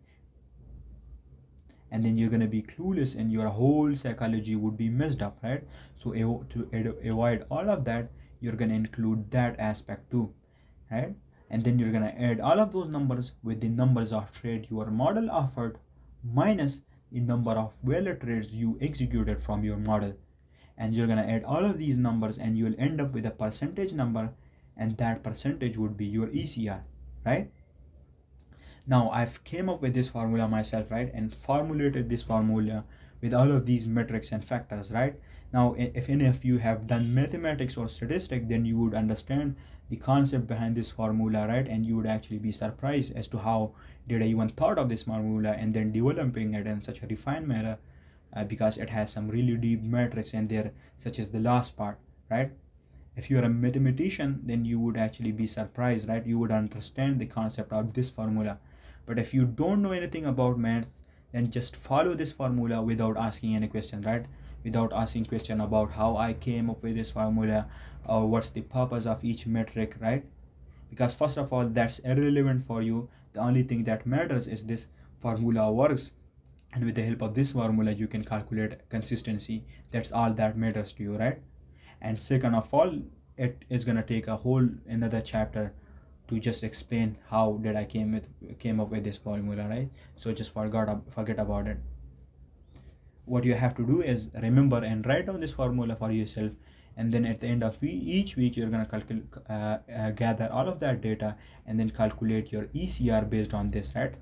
And then you're gonna be clueless and your whole psychology would be messed up, right? So to avoid all of that, you're gonna include that aspect too, right? And then you're gonna add all of those numbers with the numbers of trade your model offered minus the number of valid trades you executed from your model, and you're gonna add all of these numbers and you'll end up with a percentage number, and that percentage would be your ECR, right? Now I've came up with this formula myself, right, and formulated this formula with all of these metrics and factors, right? Now, if any of you have done mathematics or statistics, then you would understand the concept behind this formula, right? And you would actually be surprised as to how did I even thought of this formula and then developing it in such a refined manner, because it has some really deep metrics in there, such as the last part, right? If you're a mathematician, then you would actually be surprised, right? You would understand the concept of this formula. But if you don't know anything about maths, then just follow this formula without asking any question, right? Without asking question about how I came up with this formula or what's the purpose of each metric, right? Because first of all, that's irrelevant for you. The only thing that matters is this formula works, and with the help of this formula you can calculate consistency. That's all that matters to you, right? And second of all, it is gonna take a whole another chapter to just explain how did I came up with this formula, right? So just forget about it. What you have to do is remember and write down this formula for yourself, and then at the end of each week you're gonna gather all of that data and then calculate your ECR based on this, right?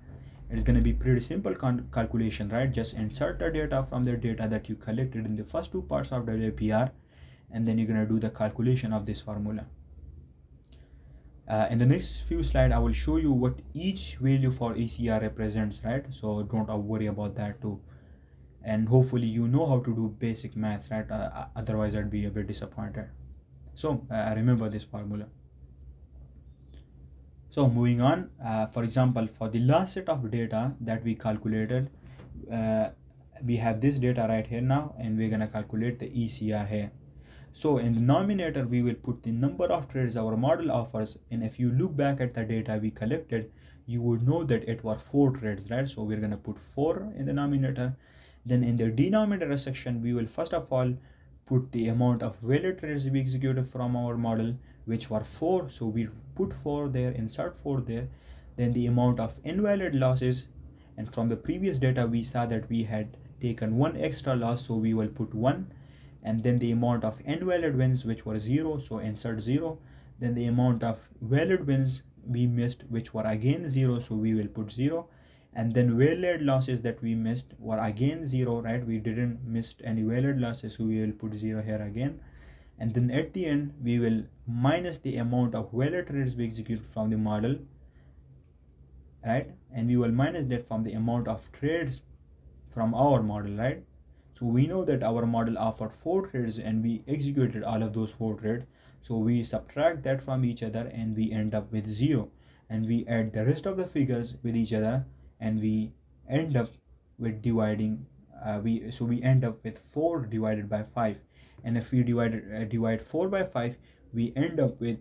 It's going to be pretty simple calculation, right? Just insert the data from the data that you collected in the first two parts of WPR, and then you're going to do the calculation of this formula. In the next few slides, I will show you what each value for ECR represents, right? So don't worry about that too. And hopefully you know how to do basic math, right? Otherwise I'd be a bit disappointed. So remember this formula. So moving on, for example, for the last set of data that we calculated, we have this data right here now, and we're gonna calculate the ECR here. So in the denominator, we will put the number of trades our model offers, and if you look back at the data we collected, you would know that it was 4 trades, right? So we're gonna put 4 in the denominator. Then in the denominator section, we will first of all put the amount of valid trades we executed from our model, which were 4. So we put 4 there, insert 4 there. Then the amount of invalid losses, and from the previous data we saw that we had taken 1 extra loss, so we will put 1. And then the amount of invalid wins, which were 0, so insert 0. Then the amount of valid wins we missed, which were again 0, so we will put 0. And then valid losses that we missed were again 0, right? We didn't miss any valid losses, so we will put 0 here again. And then at the end we will minus the amount of valid trades we execute from the model, right? And we will minus that from the amount of trades from our model, right? So we know that our model offered 4 trades and we executed all of those 4 trades, so we subtract that from each other and we end up with 0, and we add the rest of the figures with each other and we end up with dividing we end up with 4 divided by 5. And if we divide 4 by 5, we end up with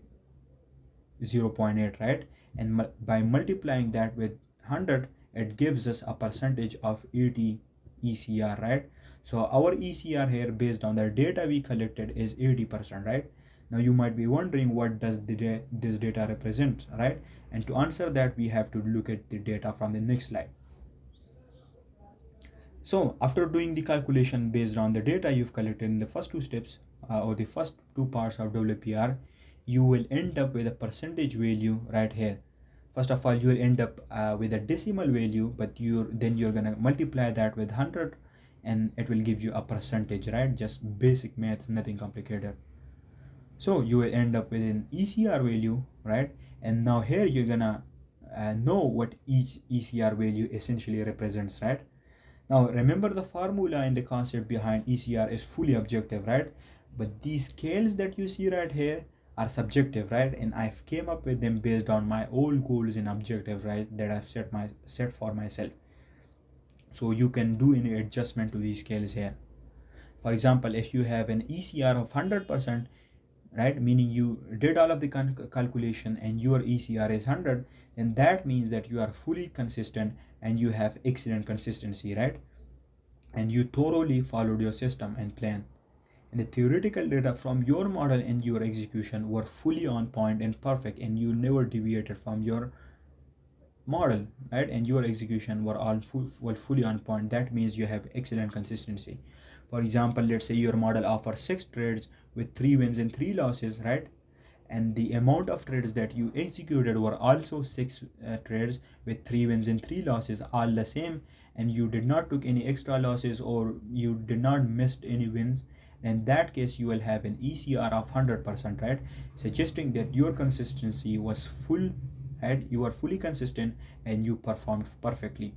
0.8, right? And by multiplying that with 100, it gives us a percentage of 80 ECR, right? So our ECR here based on the data we collected is 80%, right? Now you might be wondering, what does this data represent, right? And to answer that, we have to look at the data from the next slide. So after doing the calculation based on the data you've collected in the first 2 steps or the first 2 parts of WPR, you will end up with a percentage value right here. First of all, you will end up with a decimal value, but then you're gonna multiply that with 100 and it will give you a percentage, right? Just basic maths, nothing complicated. So you will end up with an ECR value, right? And now here you're gonna know what each ECR value essentially represents, right? Now remember, the formula and the concept behind ECR is fully objective, right? But these scales that you see right here are subjective, right? And I've came up with them based on my own goals and objectives, right, that I've set for myself. So you can do any adjustment to these scales here. For example, if you have an ECR of 100%, right, meaning you did all of the calculation and your ECR is 100, then that means that you are fully consistent and you have excellent consistency, right? And you thoroughly followed your system and plan. And the theoretical data from your model and your execution were fully on point and perfect, and you never deviated from your model, right? And your execution were all fully on point. That means you have excellent consistency. For example, let's say your model offers 6 trades with 3 wins and 3 losses, right? And the amount of trades that you executed were also 6 trades with 3 wins and 3 losses, all the same. and you did not took any extra losses or you did not missed any wins, in that case you will have an ECR of 100%, right? Suggesting that your consistency was full, right? You are fully consistent and you performed perfectly.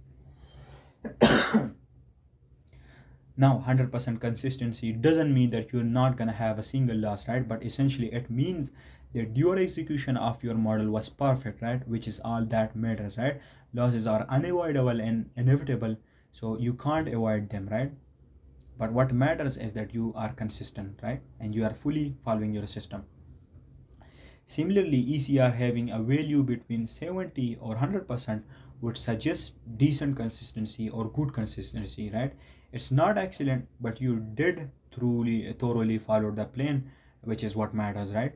Now 100% consistency doesn't mean that you're not gonna have a single loss, right? But essentially it means that your execution of your model was perfect, right? Which is all that matters, right? Losses are unavoidable and inevitable, so you can't avoid them, right? But what matters is that you are consistent, right? And you are fully following your system. Similarly, ECR having a value between 70 or 100% would suggest decent consistency or good consistency, right? It's not excellent, but you did truly thoroughly follow the plan, which is what matters, right?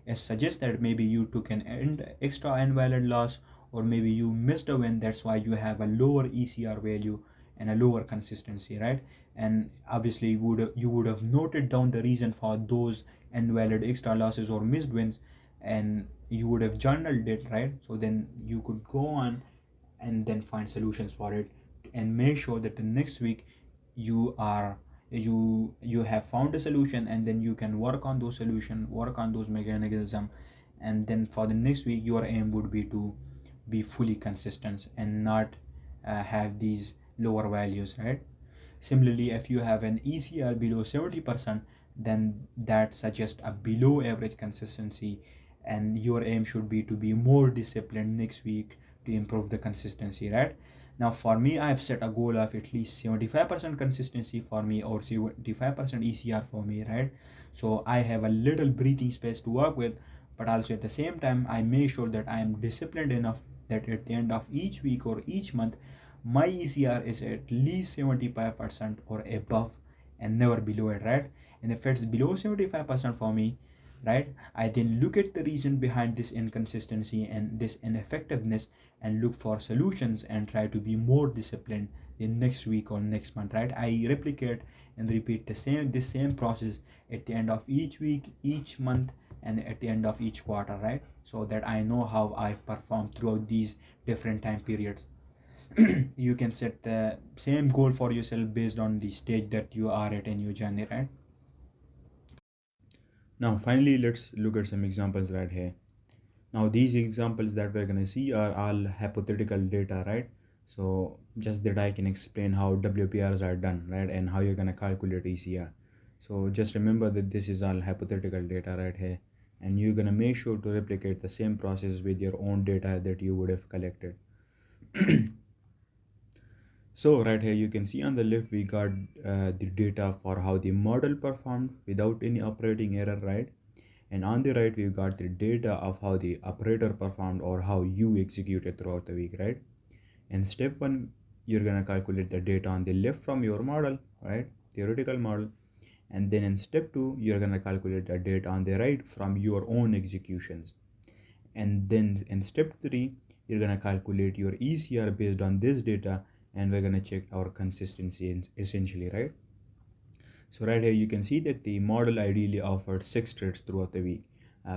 It suggests that maybe you took an extra invalid loss, or maybe you missed a win, that's why you have a lower ECR value and a lower consistency, right? And obviously you would have noted down the reason for those invalid extra losses or missed wins, and you would have journaled it, right? So then you could go on and then find solutions for it and make sure that the next week you are you have found a solution, and then you can work on those solution, work on those mechanism, and then for the next week your aim would be to be fully consistent and not have these lower values, right? Similarly, if you have an ECR below 70%, then that suggests a below average consistency, and your aim should be to be more disciplined next week to improve the consistency, right? Now for me, I have set a goal of at least 75% consistency for me, or 75% ECR for me, right? So I have a little breathing space to work with, but also at the same time I make sure that I am disciplined enough that at the end of each week or each month my ECR is at least 75% or above and never below it, right? And if it's below 75% for me, right, I then look at the reason behind this inconsistency and this ineffectiveness and look for solutions and try to be more disciplined in next week or next month, right? I replicate and repeat the same process at the end of each week, each month, and at the end of each quarter, right? So that I know how I perform throughout these different time periods. You can set the same goal for yourself based on the stage that you are at in your journey, right? Now finally, let's look at some examples right here. Now these examples that we're gonna see are all hypothetical data, right? So just that I can explain how WPRs are done, right, and how you're gonna calculate ECR. So just remember that this is all hypothetical data right here, and you're gonna make sure to replicate the same process with your own data that you would have collected. So right here you can see on the left we got the data for how the model performed without any operating error, right? And on the right we've got the data of how the operator performed or how you executed throughout the week, right? In step 1 you're gonna calculate the data on the left from your model, right, theoretical model, and then in step 2 you're gonna calculate the data on the right from your own executions, and then in step 3 you're gonna calculate your ECR based on this data, and we're gonna check our consistency essentially, right? So right here you can see that the model ideally offered 6 trades throughout the week,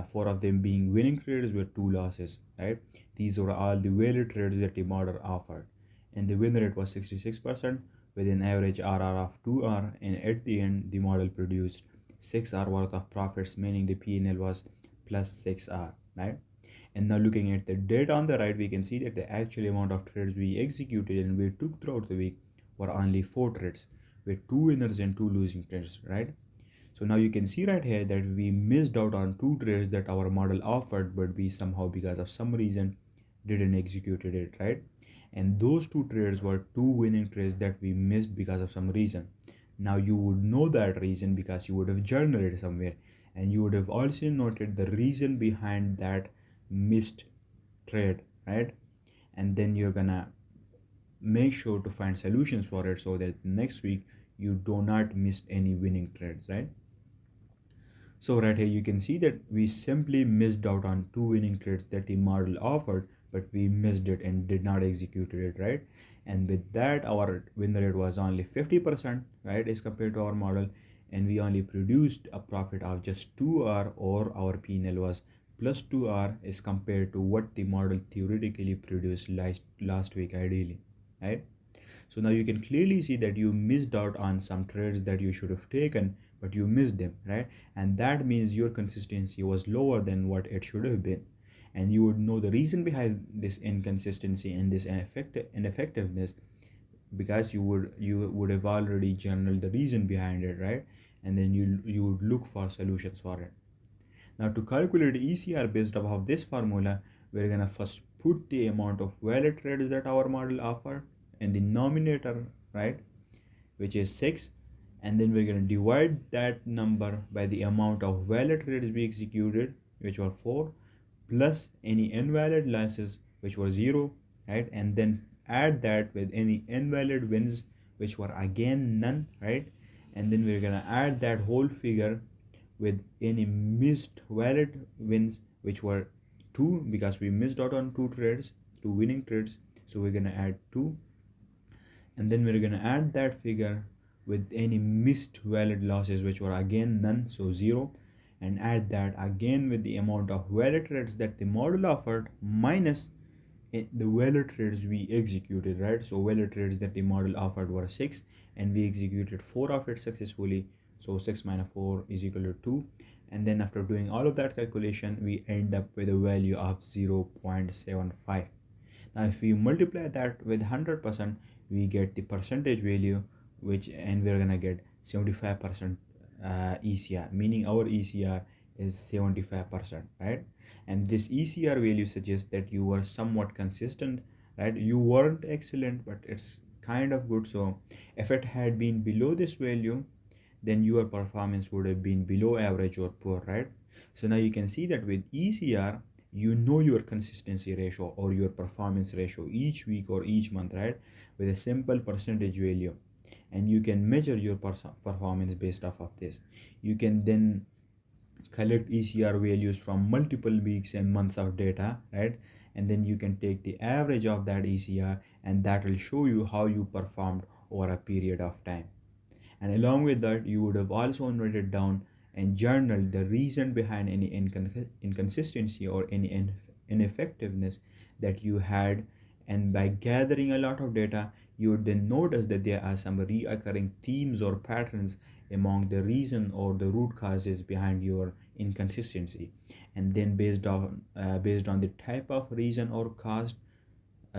4 of them being winning trades with 2 losses, right? These were all the valid trades that the model offered, and the win rate was 66% with an average RR of 2R, and at the end the model produced 6R worth of profits, meaning the P&L was plus 6R, right? And now looking at the data on the right, we can see that the actual amount of trades we executed and we took throughout the week were only 4 trades with 2 winners and 2 losing trades, right? So now you can see right here that we missed out on 2 trades that our model offered, but we somehow because of some reason didn't execute it, right? And those 2 trades were 2 winning trades that we missed because of some reason. Now you would know that reason because you would have journaled it somewhere, and you would have also noted the reason behind that missed trade, right? And then you're gonna make sure to find solutions for it so that next week you do not miss any winning trades, right? So right here you can see that we simply missed out on 2 winning trades that the model offered, but we missed it and did not execute it, right? And with that our win rate was only 50%, right, as compared to our model, and we only produced a profit of just 2R, or our P&L was plus 2R as compared to what the model theoretically produced last week ideally, right? So now you can clearly see that you missed out on some trades that you should have taken, but you missed them, right? And that means your consistency was lower than what it should have been. And you would know the reason behind this inconsistency and this ineffectiveness, because you would have already journaled the reason behind it, right? And then you would look for solutions for it. Now to calculate ECR based off of this formula, we're gonna first put the amount of valid trades that our model offer in the numerator, right, which is 6, and then we're gonna divide that number by the amount of valid trades we executed, which were 4, plus any invalid losses, which were 0, right, and then add that with any invalid wins, which were again none, right, and then we're gonna add that whole figure with any missed valid wins, which were 2, because we missed out on 2 trades, 2 winning trades, so we're gonna add 2, and then we're gonna add that figure with any missed valid losses, which were again none, so 0, and add that again with the amount of valid trades that the model offered minus the valid trades we executed, right? So valid trades that the model offered were 6, and we executed 4 of it successfully, so 6 minus 4 is equal to 2. And then after doing all of that calculation, we end up with a value of 0.75. Now if we multiply that with 100%, we get the percentage value, and we're gonna get 75% ECR, meaning our ECR is 75%, right? And this ECR value suggests that you were somewhat consistent, right? You weren't excellent, but it's kind of good. So if it had been below this value, then your performance would have been below average or poor, right? So now you can see that with ECR, you know your consistency ratio or your performance ratio each week or each month, right, with a simple percentage value, and you can measure your performance based off of this. You can then collect ECR values from multiple weeks and months of data, right, and then you can take the average of that ECR, and that will show you how you performed over a period of time. And along with that, you would have also noted down and journaled the reason behind any inconsistency or any ineffectiveness that you had. And by gathering a lot of data, you would then notice that there are some reoccurring themes or patterns among the reason or the root causes behind your inconsistency. And then based on the type of reason or cause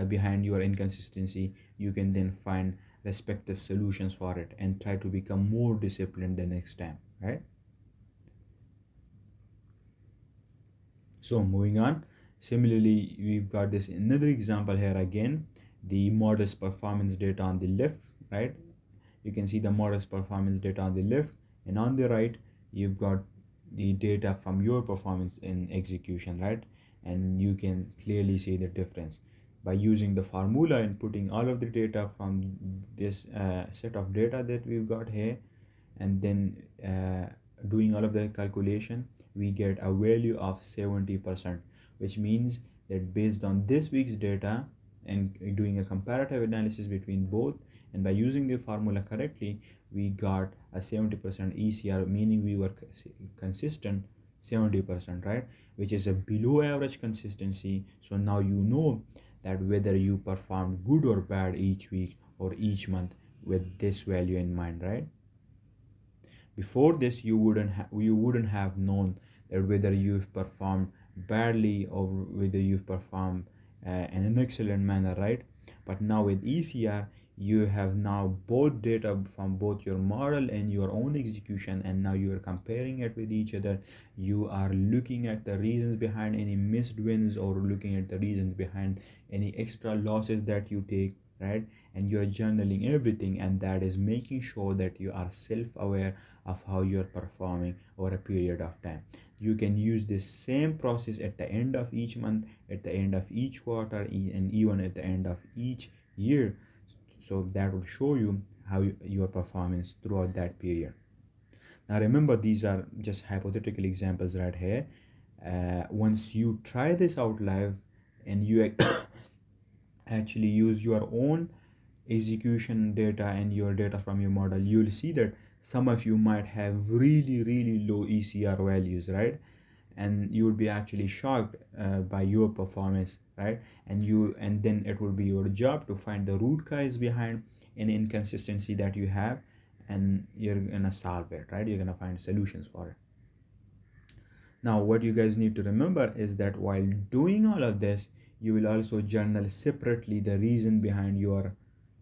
behind your inconsistency, you can then find respective solutions for it and try to become more disciplined the next time, right? So moving on, similarly, we've got this another example here again, the model's performance data on the left, right? You can see the model's performance data on the left, and on the right you've got the data from your performance in execution, right? And you can clearly see the difference by using the formula and putting all of the data from this set of data that we've got here, and then doing all of the calculation, we get a value of 70%, which means that based on this week's data and doing a comparative analysis between both, and by using the formula correctly, we got a 70% ECR, meaning we were consistent 70%, right, which is a below average consistency. So now you know that whether you performed good or bad each week or each month with this value in mind, right? Before this, you wouldn't have known that whether you've performed badly or whether you've performed in an excellent manner, right? But now with ECR, you have now both data from both your model and your own execution, and now you are comparing it with each other. You are looking at the reasons behind any missed wins or looking at the reasons behind any extra losses that you take, right? And you are journaling everything, and that is making sure that you are self-aware of how you are performing over a period of time. You can use this same process at the end of each month, at the end of each quarter, and even at the end of each year. So that will show you how your performance throughout that period. Now remember, these are just hypothetical examples right here. Once you try this out live and you actually use your own execution data and your data from your model, you'll see that some of you might have really low ECR values, right? and you would be actually shocked by your performance, right? And then it would be your job to find the root cause behind an inconsistency that you have, and you're gonna solve it, right? You're gonna find solutions for it. Now, what you guys need to remember is that while doing all of this, you will also journal separately the reason behind your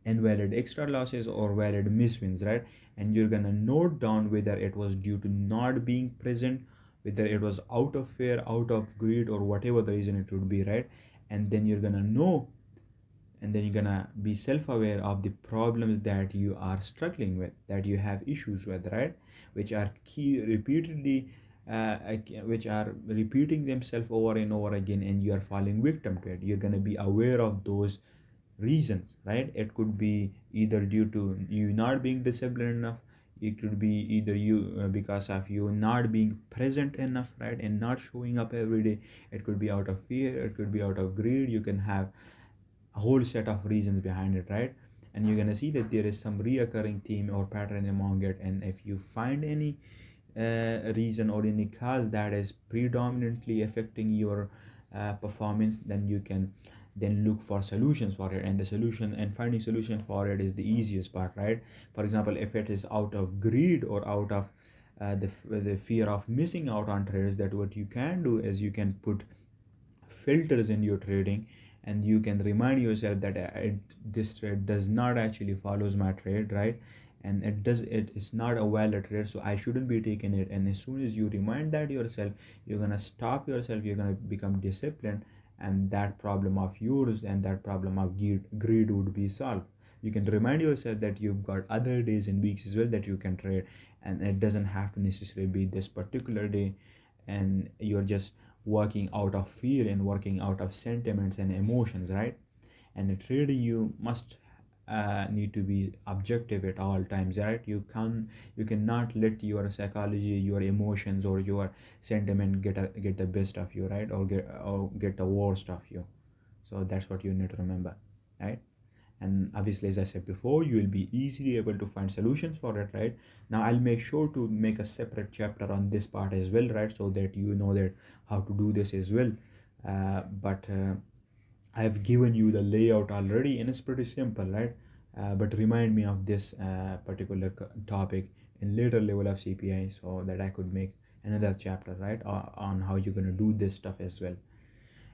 invalid extra losses or valid miswins, right? And you're gonna note down whether it was due to not being present, whether it was out of fear, out of greed, or whatever the reason it would be, right? And then you're gonna know, and then you're gonna be self-aware of the problems that you are struggling with, that you have issues with, right? Which are key repeatedly which are repeating themselves over and over again, and you are falling victim to it. You're going to be aware of those reasons, right? It could be either due to you not being disciplined enough, it could be either you because of you not being present enough, right, and not showing up every day. It could be out of fear, it could be out of greed. You can have a whole set of reasons behind it, right? And you're gonna see that there is some reoccurring theme or pattern among it, and if you find any reason or any cause that is predominantly affecting your performance, then you can then look for solutions for it. And the solution and finding solution for it is the easiest part, right? For example, if it is out of greed or out of the fear of missing out on trades, that what you can do is you can put filters in your trading, and you can remind yourself that this trade does not actually follows my trade, right? And it is not a valid trade, so I shouldn't be taking it. And as soon as you remind that yourself, you're gonna stop yourself, you're gonna become disciplined, and that problem of yours and that problem of greed would be solved. You can remind yourself that you've got other days and weeks as well that you can trade, and it doesn't have to necessarily be this particular day, and you're just working out of fear and working out of sentiments and emotions, right? And in trading, you must need to be objective at all times, right? You cannot let your psychology, your emotions, or your sentiment get the best of you, right? Or get the worst of you. So that's what you need to remember, right? And obviously, as I said before, you will be easily able to find solutions for it, right? Now I'll make sure to make a separate chapter on this part as well, right, so that you know that how to do this as well. But I've given you the layout already, and it's pretty simple, right? But remind me of this particular topic in later level of CPI, so that I could make another chapter, right, on how you're going to do this stuff as well.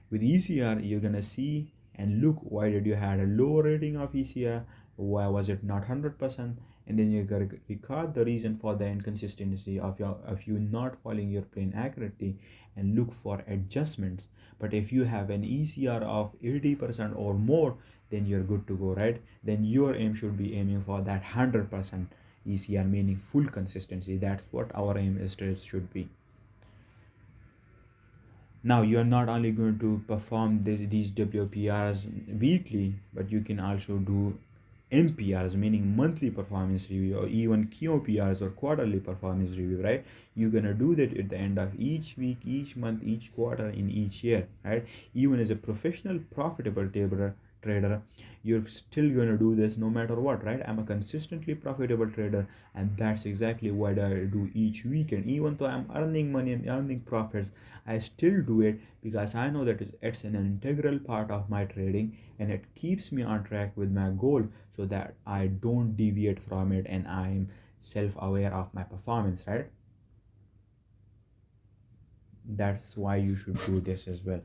With ECR, you're gonna see and look, why did you had a low rating of ECR, why was it not 100%, and then you're gonna record the reason for the inconsistency of you not following your plan accurately, and look for adjustments. But if you have an ECR of 80% or more, then you're good to go, right? Then your aim should be aiming for that 100% ECR, meaning full consistency. That's what our aim is, should be. Now you are not only going to perform these WPRs weekly, but you can also do MPRs, meaning monthly performance review, or even QPRs or quarterly performance review, right? You're gonna do that at the end of each week, each month, each quarter, in each year, right? Even as a professional profitable trader, you're still gonna do this no matter what, right? I'm a consistently profitable trader, and that's exactly what I do each weekend. Even though I'm earning money and earning profits, I still do it because I know that it's an integral part of my trading, and it keeps me on track with my goal, so that I don't deviate from it, and I'm self-aware of my performance, right? That's why you should do this as well.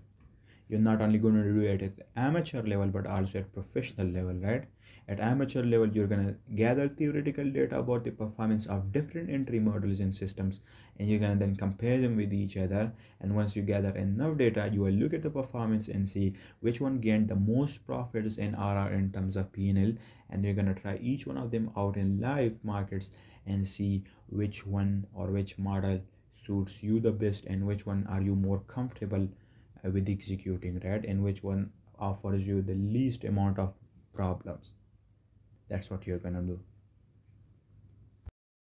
You're not only going to do it at amateur level, but also at professional level, right? At amateur level, you're going to gather theoretical data about the performance of different entry models and systems, and you're going to then compare them with each other. And once you gather enough data, you will look at the performance and see which one gained the most profits in RR in terms of P&L, and you're going to try each one of them out in live markets and see which one or which model suits you the best, and which one are you more comfortable with executing, right? And which one offers you the least amount of problems. That's what you're gonna do.